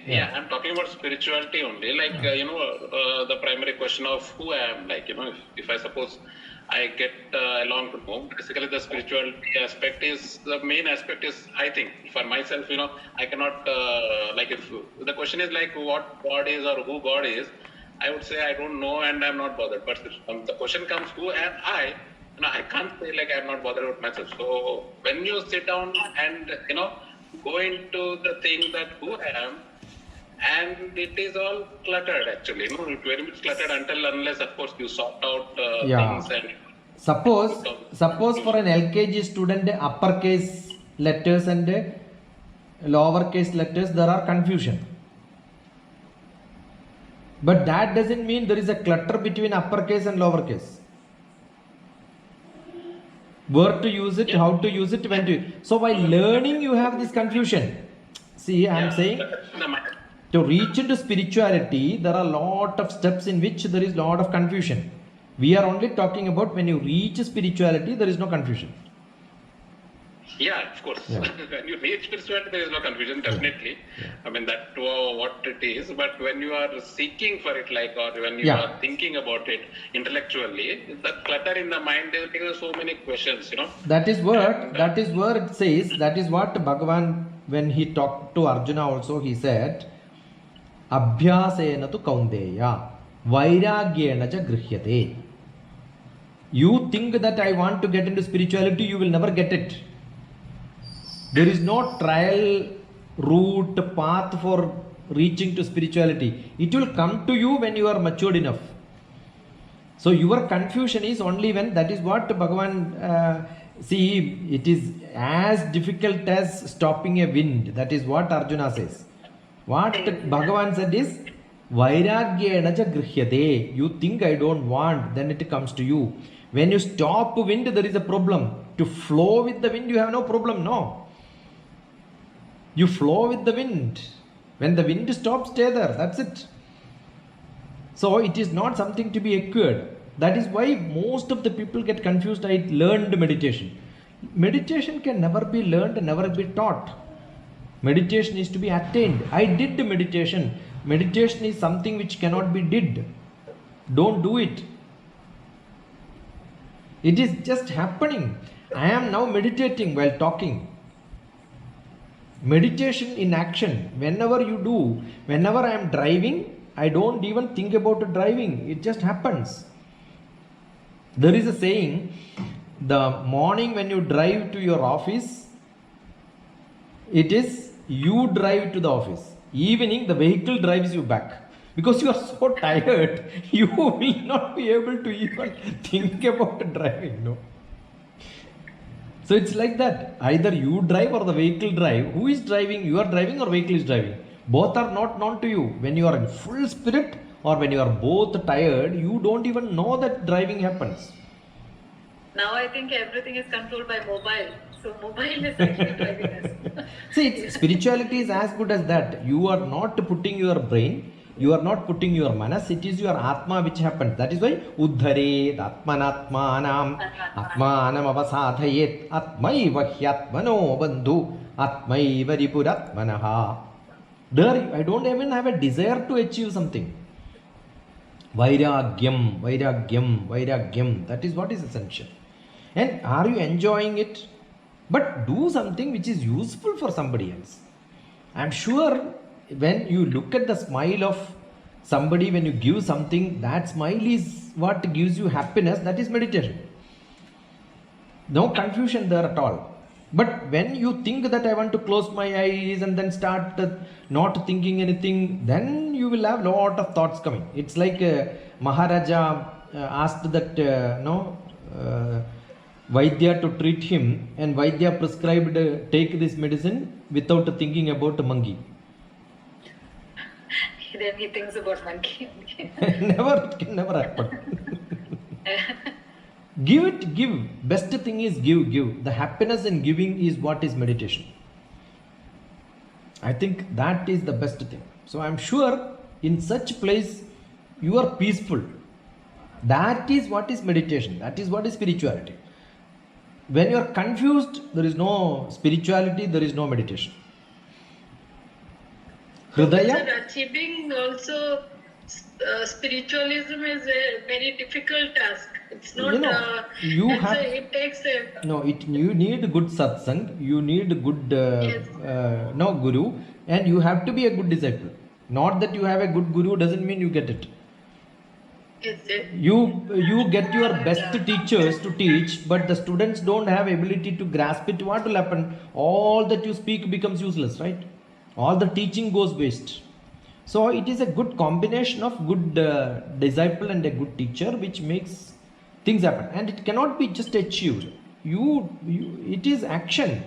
Yeah, I'm talking about spirituality only. Like, the primary question of who I am. Like, if I suppose I get along to know, basically the spirituality aspect is, the main aspect is, I think, for myself, I cannot, like if the question is like what God is or who God is, I would say I don't know and I'm not bothered. But the question comes, who am I? I can't say like I'm not bothered with myself. So when you sit down and, go into the thing that who I am, and it is all cluttered actually, it's very much cluttered unless of course you sort out things and suppose for an LKG student uppercase letters and lowercase letters, there are confusion. But that doesn't mean there is a clutter between uppercase and lowercase. Where to use it, how to use it, when to. So while learning, you have this confusion. See, I am saying to reach into spirituality, there are a lot of steps in which there is a lot of confusion. We are only talking about when you reach spirituality, there is no confusion. Yeah, of course. Yeah. When you reach spirituality, there is no confusion, definitely. Yeah. I mean, that's what it is. But when you are seeking for it, like, or when you Yeah. are thinking about it intellectually, the clutter in the mind, there are so many questions, you know. That is where it says, that is what Bhagavan, when he talked to Arjuna also, he said, Abhyasena tu kaundeya, vairagyena cha grihyate. You think that I want to get into spirituality, you will never get it. There is no trial route, path for reaching to spirituality. It will come to you when you are matured enough. So your confusion is only when, that is what Bhagavan, see, it is as difficult as stopping a wind. That is what Arjuna says. What Bhagavan said is, Vairagyena cha grihyate. You think I don't want, then it comes to you. When you stop wind, there is a problem. To flow with the wind, you have no problem, no. You flow with the wind. When the wind stops, stay there. That's it. So it is not something to be acquired. That is why most of the people get confused. I learned meditation. Meditation can never be learned, never be taught. Meditation is to be attained. I did meditation. Meditation is something which cannot be did. Don't do it. It is just happening. I am now meditating while talking. Meditation in action. Whenever you do, whenever I am driving, I don't even think about driving. It just happens. There is a saying, the morning when you drive to your office, it is you drive to the office. Evening, the vehicle drives you back. Because you are so tired, you will not be able to even think about driving. No. So it's like that. Either you drive or the vehicle drive. Who is driving? You are driving or vehicle is driving. Both are not known to you. When you are in full spirit or when you are both tired, you don't even know that driving happens. Now I think everything is controlled by mobile. So mobile is actually driving us. See, spirituality is as good as that. You are not putting your brain, you are not putting your manas, it is your atma which happens. That is why Uddharet atmanatmanam atmanam avasadhayet atmaiva hyatmano bandhu atmaiva ripuratmanaha. There, I don't even have a desire to achieve something. Vairagyam, vairagyam, vairagyam. That is what is essential. And are you enjoying it? But do something which is useful for somebody else. I am sure when you look at the smile of somebody, when you give something, that smile is what gives you happiness. That is meditation. No confusion there at all. But when you think that I want to close my eyes and then start not thinking anything, then you will have lot of thoughts coming. It's like Maharaja asked that Vaidya to treat him, and Vaidya prescribed take this medicine without thinking about a monkey. Then he thinks about monkey. It can never happen. Give. Best thing is give. The happiness in giving is what is meditation. I think that is the best thing. So I am sure in such place you are peaceful. That is what is meditation. That is what is spirituality. When you are confused, there is no spirituality, there is no meditation. Hridaya? Sir, achieving also spiritualism is a very difficult task. It's not. It takes a. No, you need good satsang. You need good guru, and you have to be a good disciple. Not that you have a good guru doesn't mean you get it. You get your best teachers to teach, but the students don't have ability to grasp it. What will happen? All that you speak becomes useless, right? All the teaching goes waste. So it is a good combination of good disciple and a good teacher which makes things happen, and it cannot be just achieved. It is action.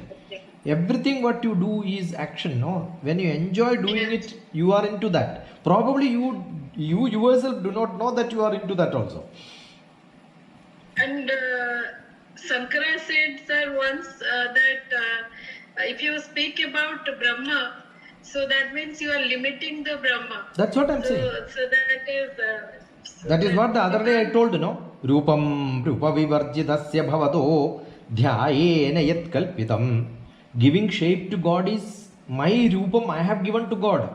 Everything what you do is action, no? When you enjoy doing it, you are into that. Probably you yourself do not know that you are into that also. And Sankara said, sir, once that if you speak about Brahma, so that means you are limiting the Brahma. That's what I'm saying. So that is. That is what the other day I told, no? Rupam rupa vivarjidasya bhavato dhyayena yat kalpitam. Giving shape to God is my rupam I have given to God.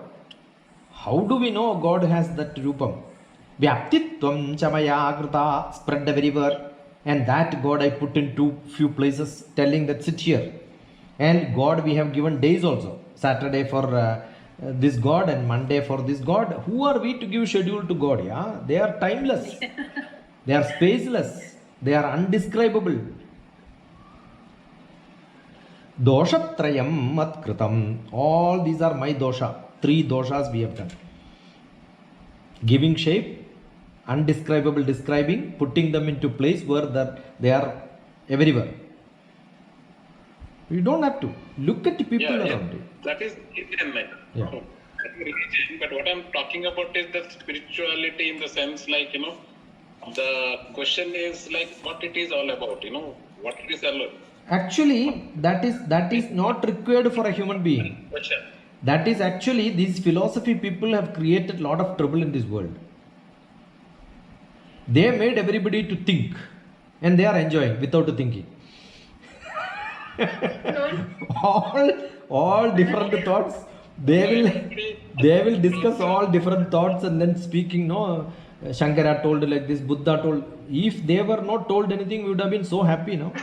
How do we know God has that rupam? Vyaptitvam chamaya krita, spread everywhere. And that God I put into few places, telling that sit here. And God we have given days also. Saturday for this God and Monday for this God. Who are we to give schedule to God? Yeah, they are timeless. They are spaceless. They are undescribable. Doshatrayam matkritam. All these are my dosha. 3 doshas we have done. Giving shape, undescribable describing, putting them into place where they are everywhere. You don't have to look at the people around you. That is Indian, like, Yeah. religion. But what I'm talking about is the spirituality in the sense, like, the question is like what it is all about, what it is all Actually, that is not required for a human being. question. That is actually, these philosophy people have created a lot of trouble in this world. They made everybody to think, and they are enjoying without thinking. all different thoughts. They will discuss all different thoughts and then speaking. No, Shankara told like this, Buddha told. If they were not told anything, we would have been so happy. No,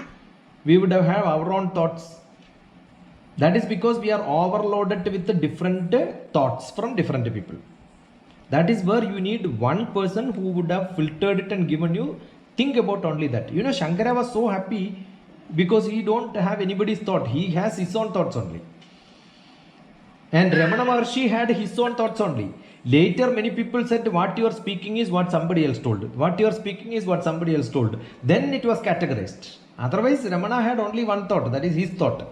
we would have had our own thoughts. That is because we are overloaded with the different thoughts from different people. That is where you need one person who would have filtered it and given you, think about only that. Shankara was so happy because he don't have anybody's thought. He has his own thoughts only. And Ramana Maharshi had his own thoughts only. Later many people said what you are speaking is what somebody else told. What you are speaking is what somebody else told. Then it was categorized. Otherwise Ramana had only one thought, that is his thought.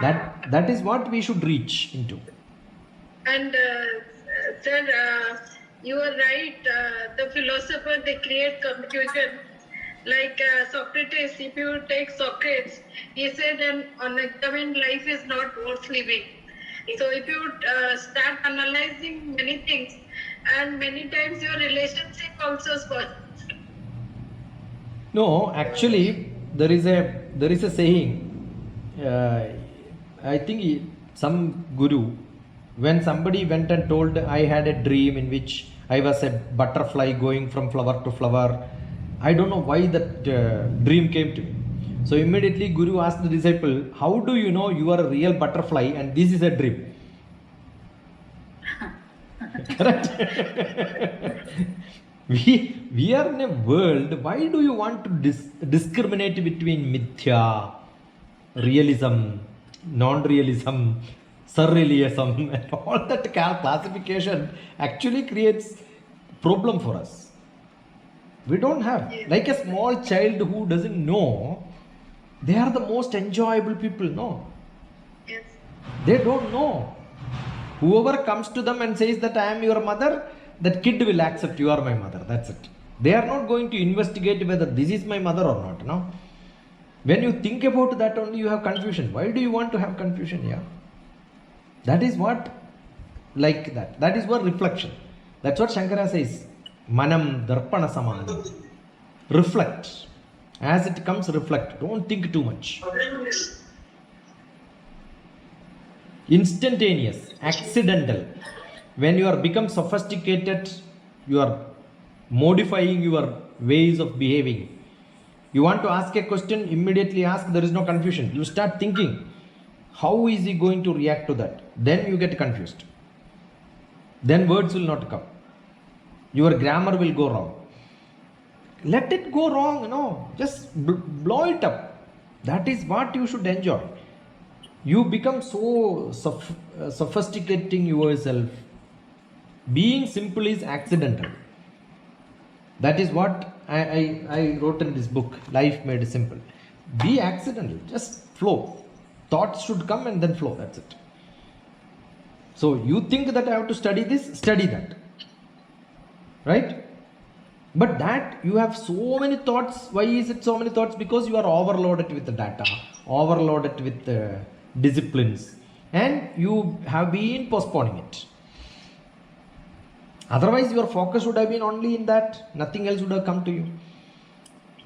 That is what we should reach into. And sir, you are right. The philosopher, they create confusion. Like Socrates, if you take Socrates, he said an unexamined life is not worth living. So if you start analyzing many things, and many times your relationship also spoils. No, actually there is a saying. I think some guru, when somebody went and told, I had a dream in which I was a butterfly going from flower to flower. I don't know why that dream came to me. So immediately Guru asked the disciple, how do you know you are a real butterfly and this is a dream? Correct? we are in a world, why do you want to discriminate between mithya, realism, non-realism, surrealism, and all that classification actually creates problem for us. We don't have, like a small child who doesn't know, they are the most enjoyable people, no? Yes. They don't know. Whoever comes to them and says that I am your mother, that kid will accept you are my mother, that's it. They are not going to investigate whether this is my mother or not, no? When you think about that only you have confusion. Why do you want to have confusion? Yeah. That is what, like that. That is what reflection. That's what Shankara says. Manam darpana samanam. Reflect. As it comes, reflect. Don't think too much. Instantaneous, accidental. When you are become sophisticated, you are modifying your ways of behaving. You want to ask a question, immediately ask, there is no confusion. You start thinking, how is he going to react to that? Then you get confused. Then words will not come. Your grammar will go wrong. Let it go wrong, just blow it up. That is what you should enjoy. You become so sophisticating yourself. Being simple is accidental. That is what I wrote in this book, Life Made Simple. Be accidental, just flow. Thoughts should come and then flow. That's it. So you think that I have to study this, study that. Right? But that you have so many thoughts. Why is it so many thoughts? Because you are overloaded with the data, overloaded with disciplines, and you have been postponing it. Otherwise, your focus would have been only in that. Nothing else would have come to you.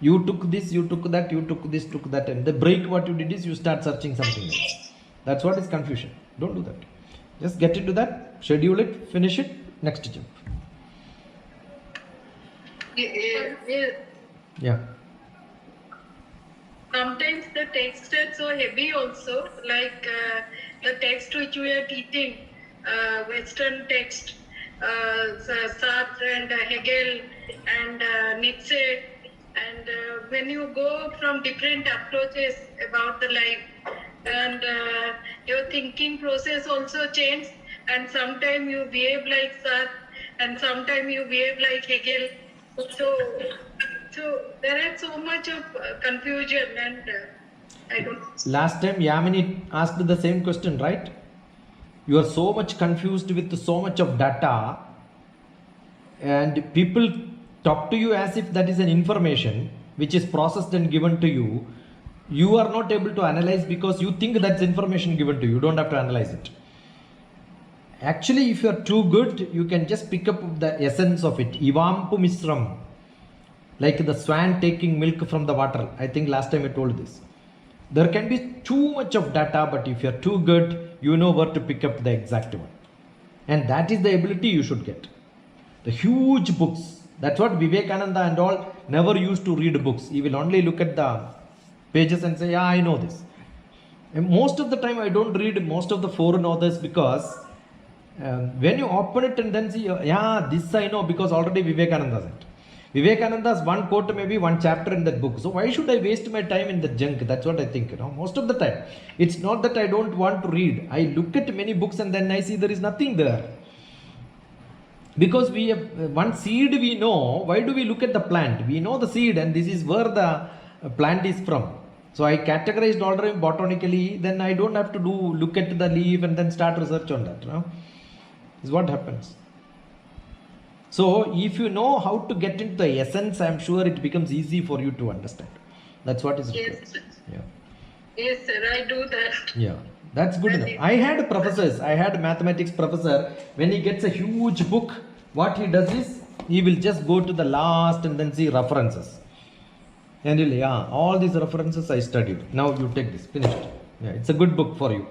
You took this, you took that, you took this, took that, and the break what you did is you start searching something else. That's what is confusion. Don't do that. Just get into that, schedule it, finish it, next jump. Yeah. Sometimes the text is so heavy also, like the text which we are teaching, Western text, Sartre and Hegel and Nietzsche, and when you go from different approaches about the life, and your thinking process also changes, and sometimes you behave like Sartre, and sometimes you behave like Hegel. So there is so much of confusion, and I don't. Last time Yamini asked the same question, right? You are so much confused with so much of data, and people talk to you as if that is an information which is processed and given to you. You are not able to analyze because you think that's information given to you. You don't have to analyze it. Actually, if you are too good, you can just pick up the essence of it. Ivampu misram, like the swan taking milk from the water. I think last time I told this. There can be too much of data, but if you are too good, you know where to pick up the exact one. And that is the ability you should get. The huge books. That's what Vivekananda and all never used to read books. He will only look at the pages and say, yeah, I know this. And most of the time I don't read most of the foreign authors because when you open it and then see, yeah, this I know because already Vivekananda said. Vivekananda's one quote, maybe one chapter in that book. So why should I waste my time in the junk? That's what I think, most of the time. It's not that I don't want to read. I look at many books and then I see there is nothing there. Because we have one seed we know, why do we look at the plant? We know the seed and this is where the plant is from. So I categorized already botanically, then I don't have to look at the leaf and then start research on that. This is what happens. So if you know how to get into the essence, I am sure it becomes easy for you to understand. That's what is required. Yes, Yeah. yes, sir, I do that. Yeah, that's good enough. I had professors. I had a mathematics professor. When he gets a huge book, what he does is he will just go to the last and then see references. And he'll, yeah, all these references I studied. Now you take this, finished. Yeah, it's a good book for you.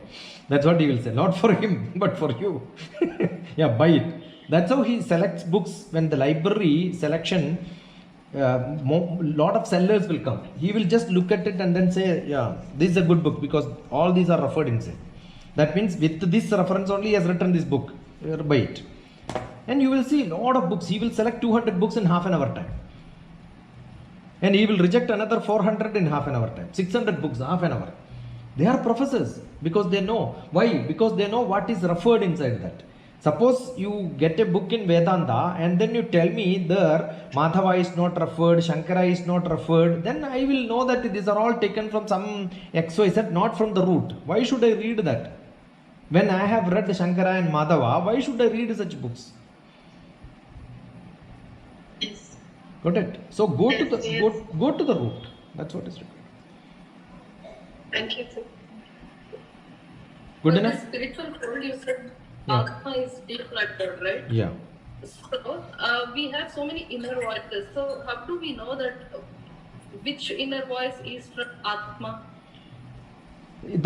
That's what he will say. Not for him, but for you. Yeah, buy it. That's how he selects books. When the library selection, lot of sellers will come. He will just look at it and then say, yeah, this is a good book because all these are referred inside. That means with this reference only he has written this book. Buy it. And you will see a lot of books. He will select 200 books in half an hour time. And he will reject another 400 in half an hour time. 600 books, half an hour. They are professors because they know. Why? Because they know what is referred inside that. Suppose you get a book in Vedanta and then you tell me there Madhava is not referred, Shankara is not referred, then I will know that these are all taken from some XYZ, not from the root. Why should I read that? When I have read Shankara and Madhava, why should I read such books? Yes. Got it? So go to the Yes. go to the root. That's what is required. Thank you, sir. Good But enough? the spiritual world, you said Yeah. Atma is decluttered, right? Yeah. So we have so many inner voices. So how do we know that which inner voice is from Atma?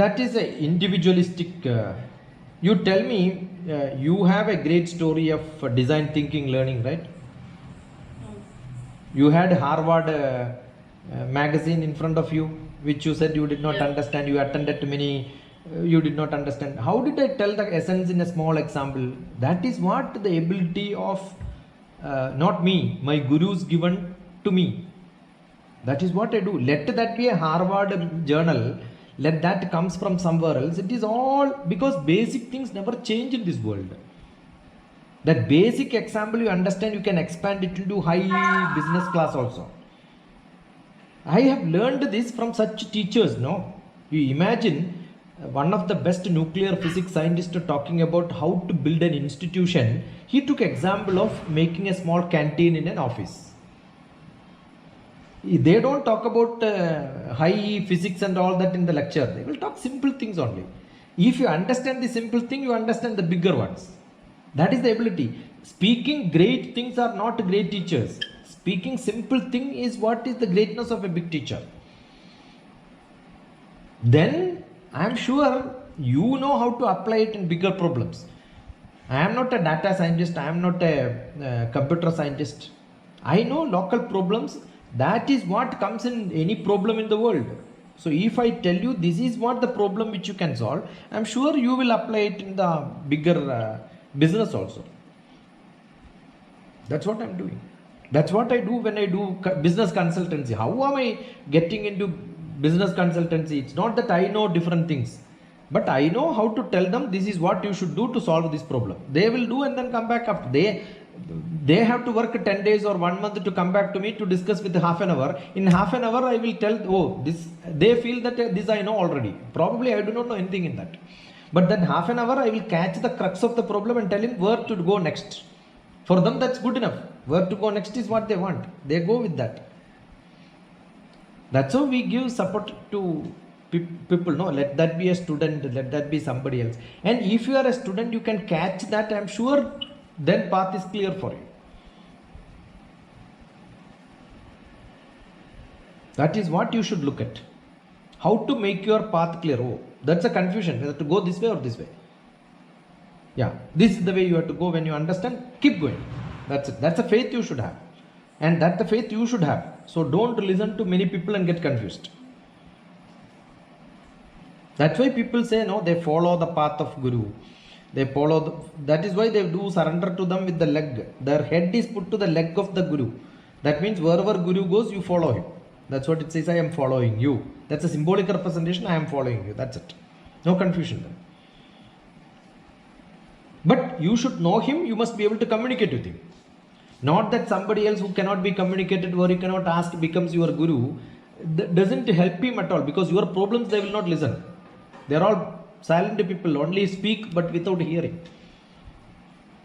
That is a individualistic. You tell me, you have a great story of design thinking learning, right? You had Harvard magazine in front of you, which you said you did not Yeah. understand. You attended to many, you did not understand. How did I tell the essence in a small example? That is what the ability of, not me, my gurus given to me. That is what I do. Let that be a Harvard journal. Let that comes from somewhere else. It is all because basic things never change in this world. That basic example you understand, you can expand it into high business class also. I have learned this from such teachers, no? You imagine one of the best nuclear physics scientists talking about how to build an institution. He took example of making a small canteen in an office. They don't talk about high physics and all that in the lecture. They will talk simple things only. If you understand the simple thing, you understand the bigger ones. That is the ability. Speaking great things are not great teachers. Speaking simple thing is what is the greatness of a big teacher. Then I am sure you know how to apply it in bigger problems. I am not a data scientist. I am not a computer scientist. I know local problems. That is what comes in any problem in the world. So if I tell you this is what the problem which you can solve, I am sure you will apply it in the bigger business also. That's what I am doing. That's what I do when I do business consultancy. How am I getting into business consultancy? It's not that I know different things, but I know how to tell them this is what you should do to solve this problem. They will do and then come back after. They have to work 10 days or 1 month to come back to me to discuss with half an hour. In half an hour, I will tell, oh, this, they feel that this I know already. Probably I do not know anything in that. But then half an hour, I will catch the crux of the problem and tell him where to go next. For them, that's good enough. Where to go next is what they want. They go with that. That's how we give support to people. No, let that be a student, let that be somebody else. And if you are a student, you can catch that. I'm sure then path is clear for you. That is what you should look at. How to make your path clear. Oh, that's a confusion, whether to go this way or this way. Yeah, this is the way you have to go. When you understand, keep going. That's it. That's a faith you should have. And that's the faith you should have. So don't listen to many people and get confused. That's why people say, no, they follow the path of Guru. They follow, that is why they do surrender to them with the leg. Their head is put to the leg of the Guru. That means wherever Guru goes, you follow him. That's what it says, I am following you. That's a symbolic representation, I am following you. That's it. No confusion there. But you should know him, you must be able to communicate with him. Not that somebody else who cannot be communicated or you cannot ask becomes your Guru. That doesn't help him at all, because your problems they will not listen. They are all silent people, only speak but without hearing.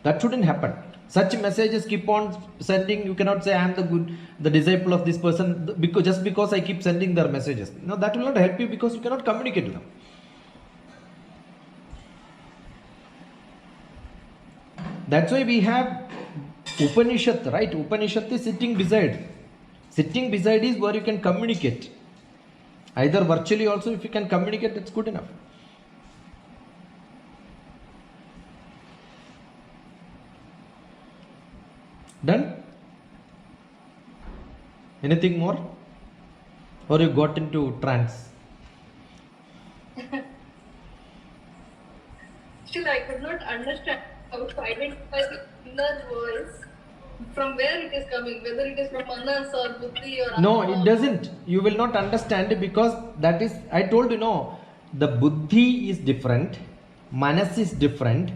That shouldn't happen. Such messages keep on sending. You cannot say I am the disciple of this person just because I keep sending their messages. No, that will not help you, because you cannot communicate to them. That's why we have Upanishad, right? Upanishad is sitting beside. Sitting beside is where you can communicate. Either virtually also, if you can communicate, that's good enough. Done? Anything more? Or you got into trance? Still, I could not understand how to identify the inner voice, from where it is coming, whether it is from Manas or Buddhi or No, Atma. it doesn't. You will not understand it, because that is, I told you, no, the Buddhi is different, Manas is different,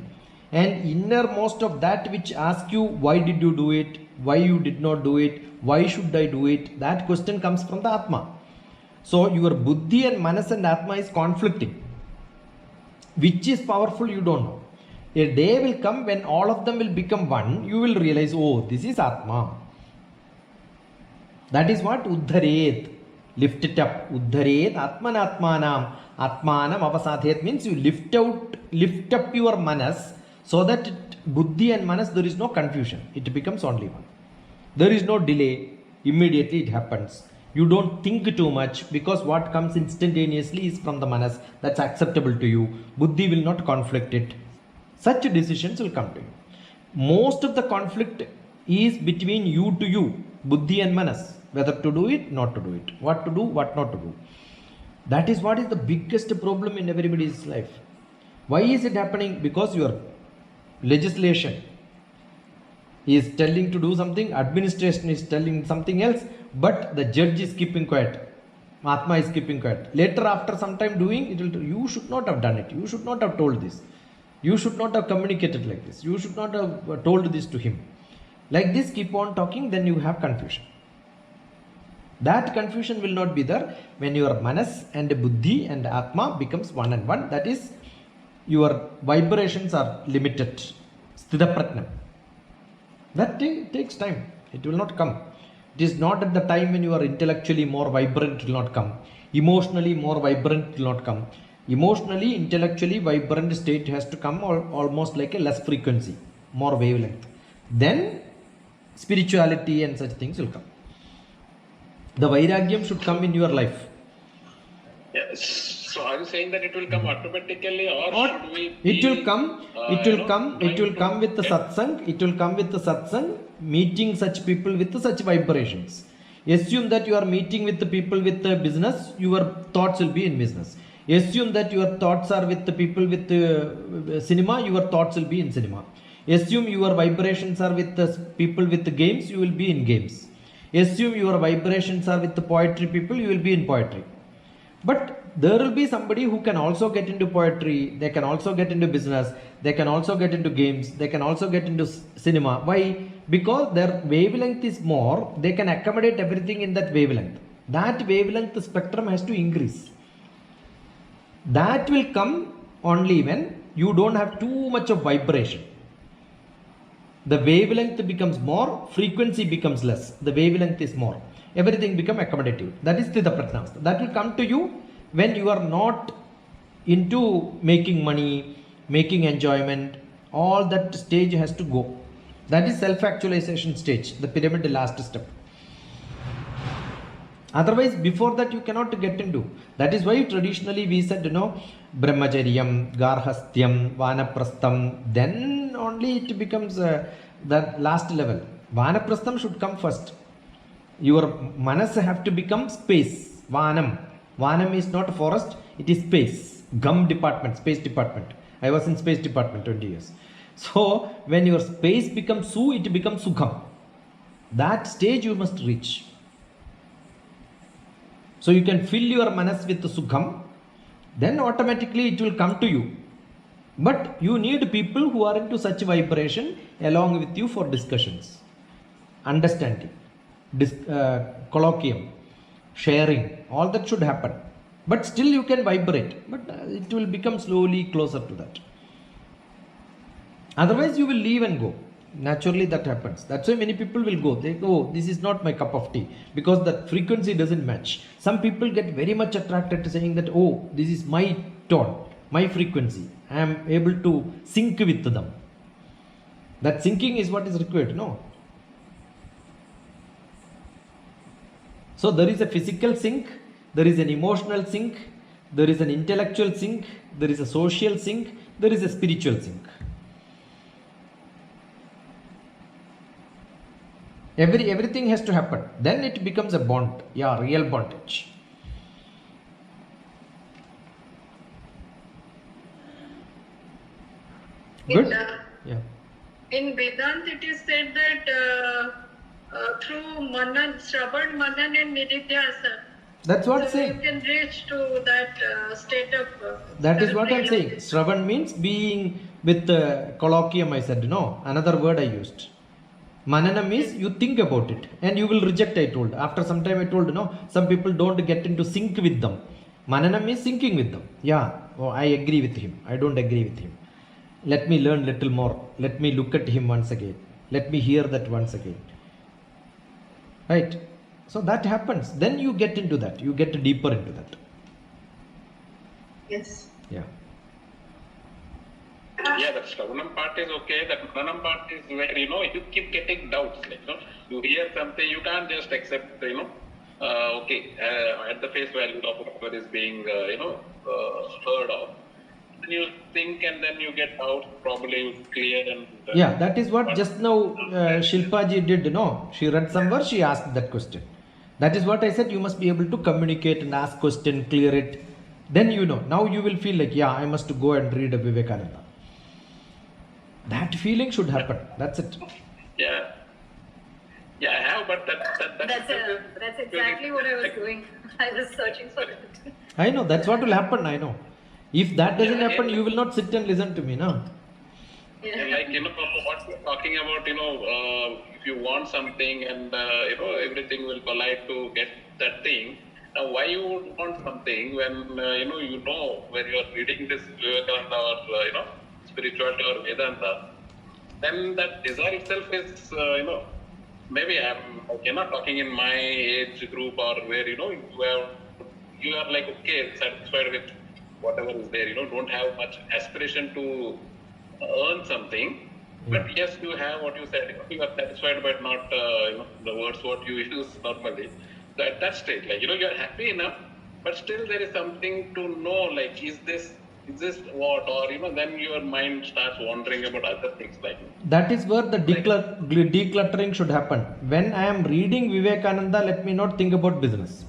and innermost of that which asks you why did you do it, why you did not do it, why should I do it, that question comes from the Atma. So your Buddhi and Manas and Atma is conflicting. Which is powerful, you don't know. A day will come when all of them will become one. You will realize, oh, this is Atma. That is what Uddharet. Lift it up. Uddharet Atmanatmanam. Atmanam avasadhet means you lift up your Manas, so that Buddhi and Manas, there is no confusion. It becomes only one. There is no delay. Immediately it happens. You don't think too much, because what comes instantaneously is from the Manas. That's acceptable to you. Buddhi will not conflict it. Such decisions will come to you. Most of the conflict is between you to you, Buddhi and Manas. Whether to do it, not to do it. What to do, what not to do. That is what is the biggest problem in everybody's life. Why is it happening? Because your legislation is telling to do something, administration is telling something else, but the judge is keeping quiet. Atma is keeping quiet. Later, after some time doing, it will. You should not have done it. You should not have told this. You should not have communicated like this. You should not have told this to him. Like this, keep on talking, then you have confusion. That confusion will not be there when your manas and buddhi and atma becomes one and one. That is, your vibrations are limited. Sthitapratnam. That takes time. It will not come. It is not at the time when you are intellectually more vibrant, it will not come. Emotionally more vibrant, it will not come. Emotionally, intellectually vibrant state has to come almost like a less frequency, more wavelength. Then spirituality and such things will come. The vairagyam should come in your life. Yes. So are you saying that it will come automatically, or should we? It will come. It will come. It will come with the satsang. It will come with the satsang. Meeting such people with such vibrations. Assume that you are meeting with the people with the business. Your thoughts will be in business. Assume that your thoughts are with the people with cinema. Your thoughts will be in cinema. Assume your vibrations are with the people with the games. You will be in games. Assume your vibrations are with the poetry people. You will be in poetry. But there will be somebody who can also get into poetry, they can also get into business, they can also get into games, they can also get into cinema. Why? Because their wavelength is more, they can accommodate everything in that wavelength. That wavelength spectrum has to increase. That will come only when you don't have too much of vibration. The wavelength becomes more, frequency becomes less. The wavelength is more. Everything become accommodative. That is Sthita Pratnavastha. That will come to you when you are not into making money, making enjoyment. All that stage has to go. That is self-actualization stage, the pyramid last step. Otherwise, before that you cannot get into. That is why traditionally we said, Brahmacharyam, Garhasthyam, Vanaprastham. Then only it becomes the last level. Vanaprastham should come first. Your manas have to become space. Vanam. Vanam is not a forest, it is space. Gum department, space department. I was in space department 20 years. So when your space becomes su, it becomes sukham. That stage you must reach. So you can fill your manas with the sukham, then automatically it will come to you. But you need people who are into such vibration along with you for discussions, understanding, colloquium, sharing, all that should happen. But still you can vibrate, but it will become slowly closer to that. Otherwise you will leave and go. Naturally that happens. That's why many people will go. They go, oh, this is not my cup of tea, because that frequency doesn't match. Some people get very much attracted to saying that, oh, this is my tone, my frequency. I am able to sync with them. That syncing is what is required, no? So there is a physical sync, there is an emotional sync, there is an intellectual sync, there is a social sync, there is a spiritual sync. Everything has to happen. Then it becomes a bond. Yeah, real bondage. Good? Yeah. In Vedanta, it is said that through Manan, Shravan, Manan and Nididhyasa, that's what I'm so saying. you can reach to that state of... that is what I'm saying. Shravan means being with colloquium, I said, no. Another word I used. Mananam is you think about it and you will reject, I told. After some time I told, no, some people don't get into sync with them. Mananam is syncing with them. Yeah, oh, I agree with him. I don't agree with him. Let me learn little more. Let me look at him once again. Let me hear that once again. Right? So that happens. Then you get into that. You get deeper into that. Yes. Yeah. Yeah, the Shravanam part is okay. That Mananam part is where, you keep getting doubts. Like, you hear something, you can't just accept, okay, at the face value of whatever is being, heard of. Then you think and then you get out, probably clear and... yeah, that is what just now Shilpa ji did, she read somewhere, she asked that question. That is what I said, you must be able to communicate and ask question, clear it. Then now you will feel like, yeah, I must go and read a Vivekananda. That feeling should happen. That's it. Yeah. Yeah, I have, but that's exactly what I was doing. I was searching for it. I know, that's what will happen, I know. If that doesn't happen, you will not sit and listen to me, no? And like, what we're talking about, if you want something and, everything will collide to get that thing. Now, why you would want something when when you are reading this Vivekananda or spirituality or Vedanta, then that desire itself is maybe I'm not talking in my age group or where you are like okay satisfied with whatever is there, don't have much aspiration to earn something. But yes, you have what you said, you are satisfied but not the words what you use normally. So at that stage, like you are happy enough, but still there is something to know, like is this what, or then your mind starts wandering about other things like That is where the decluttering should happen. When I am reading Vivekananda, let me not think about business.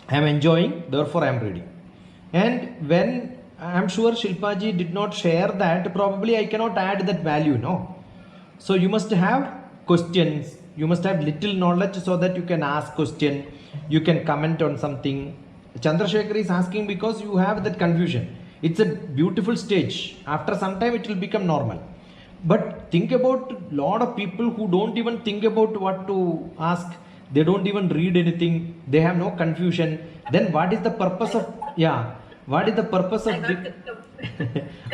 I am enjoying, therefore I am reading. And when I am sure Shilpaji did not share that, probably I cannot add that value, no. So you must have questions, you must have little knowledge so that you can ask question, you can comment on something. Chandrasekhar is asking because you have that confusion. It's a beautiful stage. After some time it will become normal. But think about lot of people who don't even think about what to ask. They don't even read anything. They have no confusion. Then what is the purpose of what is the purpose of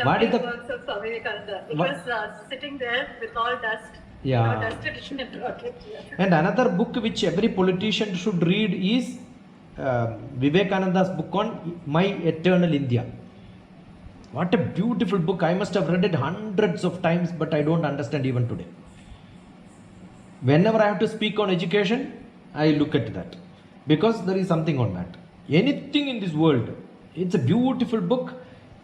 what is the works of Swami Vivekananda? It What- was sitting there with all dust. Yeah. Dusted it and brought it here. And another book which every politician should read is Vivekananda's book on My Eternal India. What a beautiful book. I must have read it hundreds of times, but I don't understand even today. Whenever I have to speak on education, I look at that because there is something on that. Anything in this world, it's a beautiful book.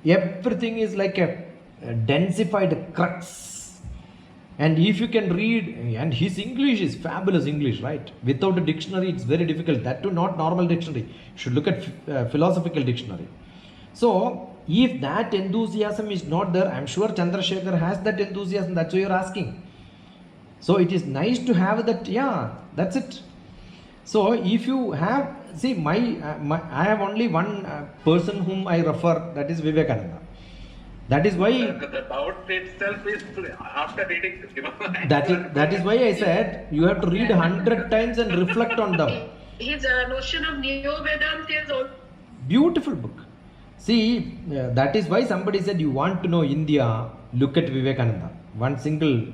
Everything is like a densified crux. And if you can read, and his English is fabulous English, right? Without a dictionary, it's very difficult. That too, not normal dictionary. You should look at philosophical dictionary. So, if that enthusiasm is not there, I'm sure Chandrasekhar has that enthusiasm. That's why you're asking. So, it is nice to have that. Yeah, that's it. So, if you have, see, I have only one person whom I refer. That is Vivekananda. That is why. the doubt itself is after reading this, That is why I said you have to read 100 times and reflect on them. His notion of Neo Vedanta is also Beautiful book. See, that is why somebody said you want to know India, look at Vivekananda. One single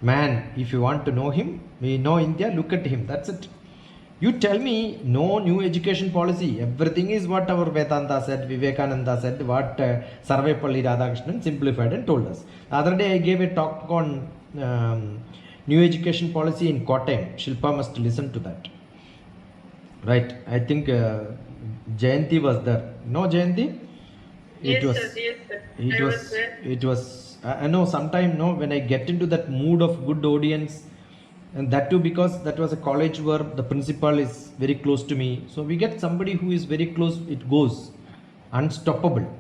man, if you want to know him, we know India, look at him. That's it. You tell me no new education policy. Everything is what our Vedanta said, Vivekananda said, what Sarvepalli Radhakrishnan simplified and told us. The other day I gave a talk on new education policy in Kottayam. Shilpa must listen to that. Right. I think Jayanti was there. No, Jayanti? yes, sir. It was I know sometime when I get into that mood of good audience, and that too because that was a college where the principal is very close to me, so we get somebody who is very close, it goes unstoppable.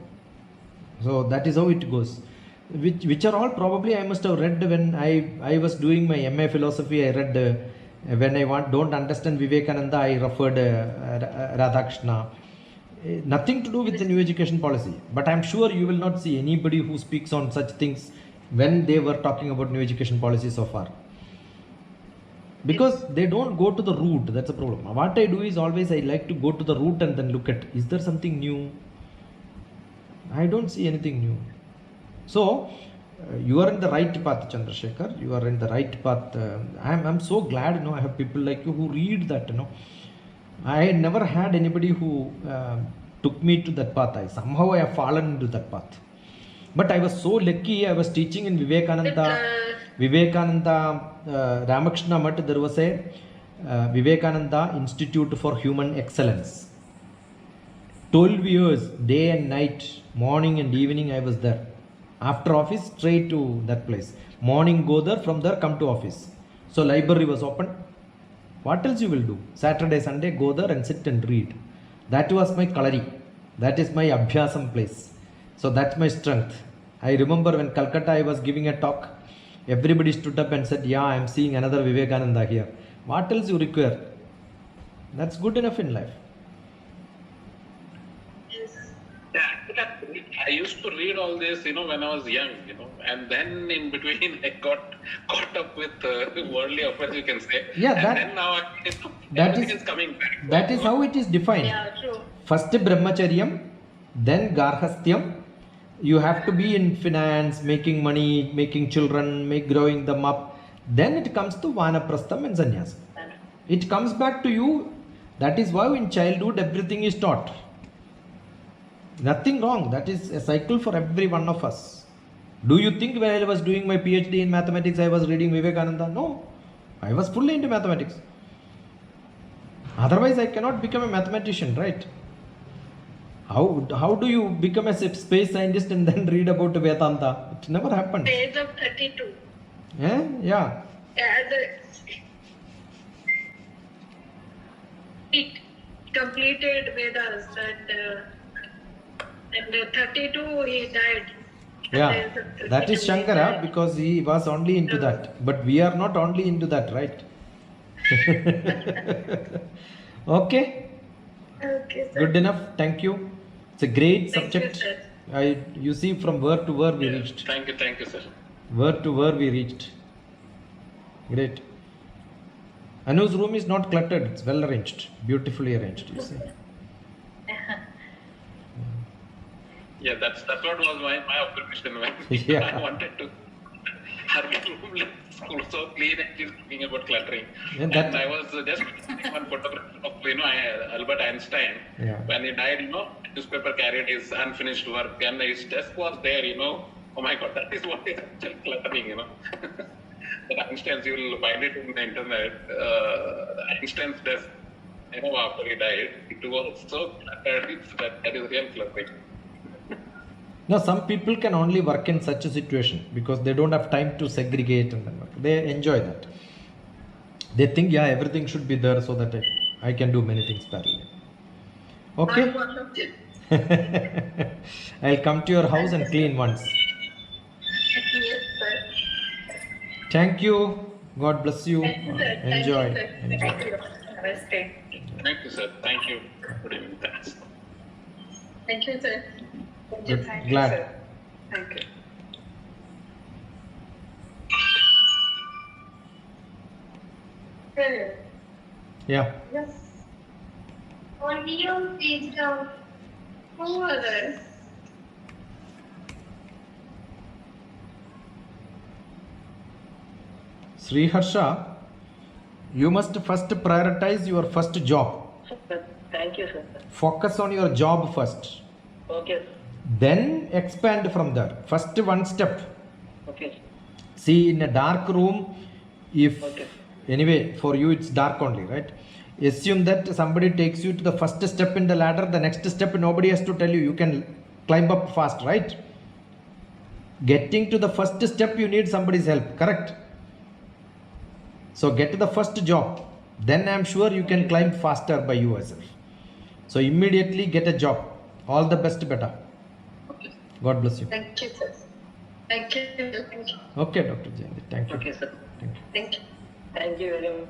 So that is how it goes, which are all probably I must have read when I was doing my MA philosophy. I read when I don't understand Vivekananda, I referred Radhakrishna. Nothing to do with the new education policy, but I'm sure you will not see anybody who speaks on such things when they were talking about new education policy so far, because they don't go to the root. That's a problem. What I do is always I like to go to the root and then look at, is there something new? I don't see anything new. So you are in the right path, Chandrasekhar. You are in the right path. I'm so glad, I have people like you who read that. I never had anybody who took me to that path. Somehow I have fallen into that path. But I was so lucky. I was teaching in Vivekananda Ramakrishna Math. There was a Vivekananda Institute for Human Excellence. 12 years, day and night, morning and evening I was there. After office, straight to that place. Morning go there, from there come to office. So library was open. What else you will do? Saturday, Sunday, go there and sit and read. That was my kalari. That is my abhyasam place. So that's my strength. I remember when Calcutta I was giving a talk, everybody stood up and said, yeah, I am seeing another Vivekananda here. What else you require? That's good enough in life. Yes. Yeah, I used to read all this, when I was young, and then in between I got caught up with worldly affairs, you can say. Yeah, and then now that everything is- is coming back. That is how it is defined. Yeah, true. First brahmacharyam, then garhasthyam. You have to be in finance, making money, making children, growing them up. Then it comes to vanaprastham and sannyasa. It comes back to you. That is why in childhood everything is taught. Nothing wrong. That is a cycle for every one of us. Do you think while I was doing my PhD in mathematics, I was reading Vivekananda? No. I was fully into mathematics. Otherwise, I cannot become a mathematician, right? How do you become a space scientist and then read about Vedanta? It never happened. Age of 32. Yeah. Yeah, it completed Vedas and 32 he died. Yeah. That is Shankara because he was only into that. But we are not only into that, right? Okay. Okay, sir. Good enough. Thank you. It's a great Thank you, subject. sir. You see from word to word we reached. Thank you, sir. Word to word we reached. Great. Anu's room is not cluttered. It's well arranged. Beautifully arranged, you see. Yeah, that's what was my observation when Yeah. I wanted to have my room look so clean and she's talking about cluttering. Yeah, that- And I was just seeing one photograph of Albert Einstein. Yeah. When he died, newspaper carried his unfinished work and his desk was there. Oh my God, that is what is actually cluttering. That Einstein's, you will find it in the internet. Einstein's desk, after he died, it was so cluttered. That is real cluttering. Now, some people can only work in such a situation because they don't have time to segregate and then work. They enjoy that. They think, yeah, everything should be there so that I can do many things parallel. Okay. I'm one of them. I'll come to your house and clean once. Yes, sir. Thank you. God bless you. Thank you, sir. Thank Enjoy. you, sir. Enjoy. Thank you. Namaste. Thank you, sir. Thank you. Good evening. Thanks. Thank you, sir. Thank you. Good. Thank you, Glad. sir. Thank you. Sir, Yeah. yes. Audio is down. Who are there? Sri Harsha, you must first prioritize your first job. Thank you, sir. Focus on your job first. Okay. Then expand from there. First one step. Okay. See, in a dark room, if Okay. anyway, for you it's dark only, right? Assume that somebody takes you to the first step in the ladder, the next step nobody has to tell you, you can climb up fast, right? Getting to the first step, you need somebody's help, correct? So get to the first job, then I'm sure you can climb faster by yourself. So immediately get a job. All the best, beta. God bless you. Thank you, sir. Thank you. Thank you. Okay, Dr. Jayanti. Thank you. Okay, sir. Thank you. Thank you. Thank you very much.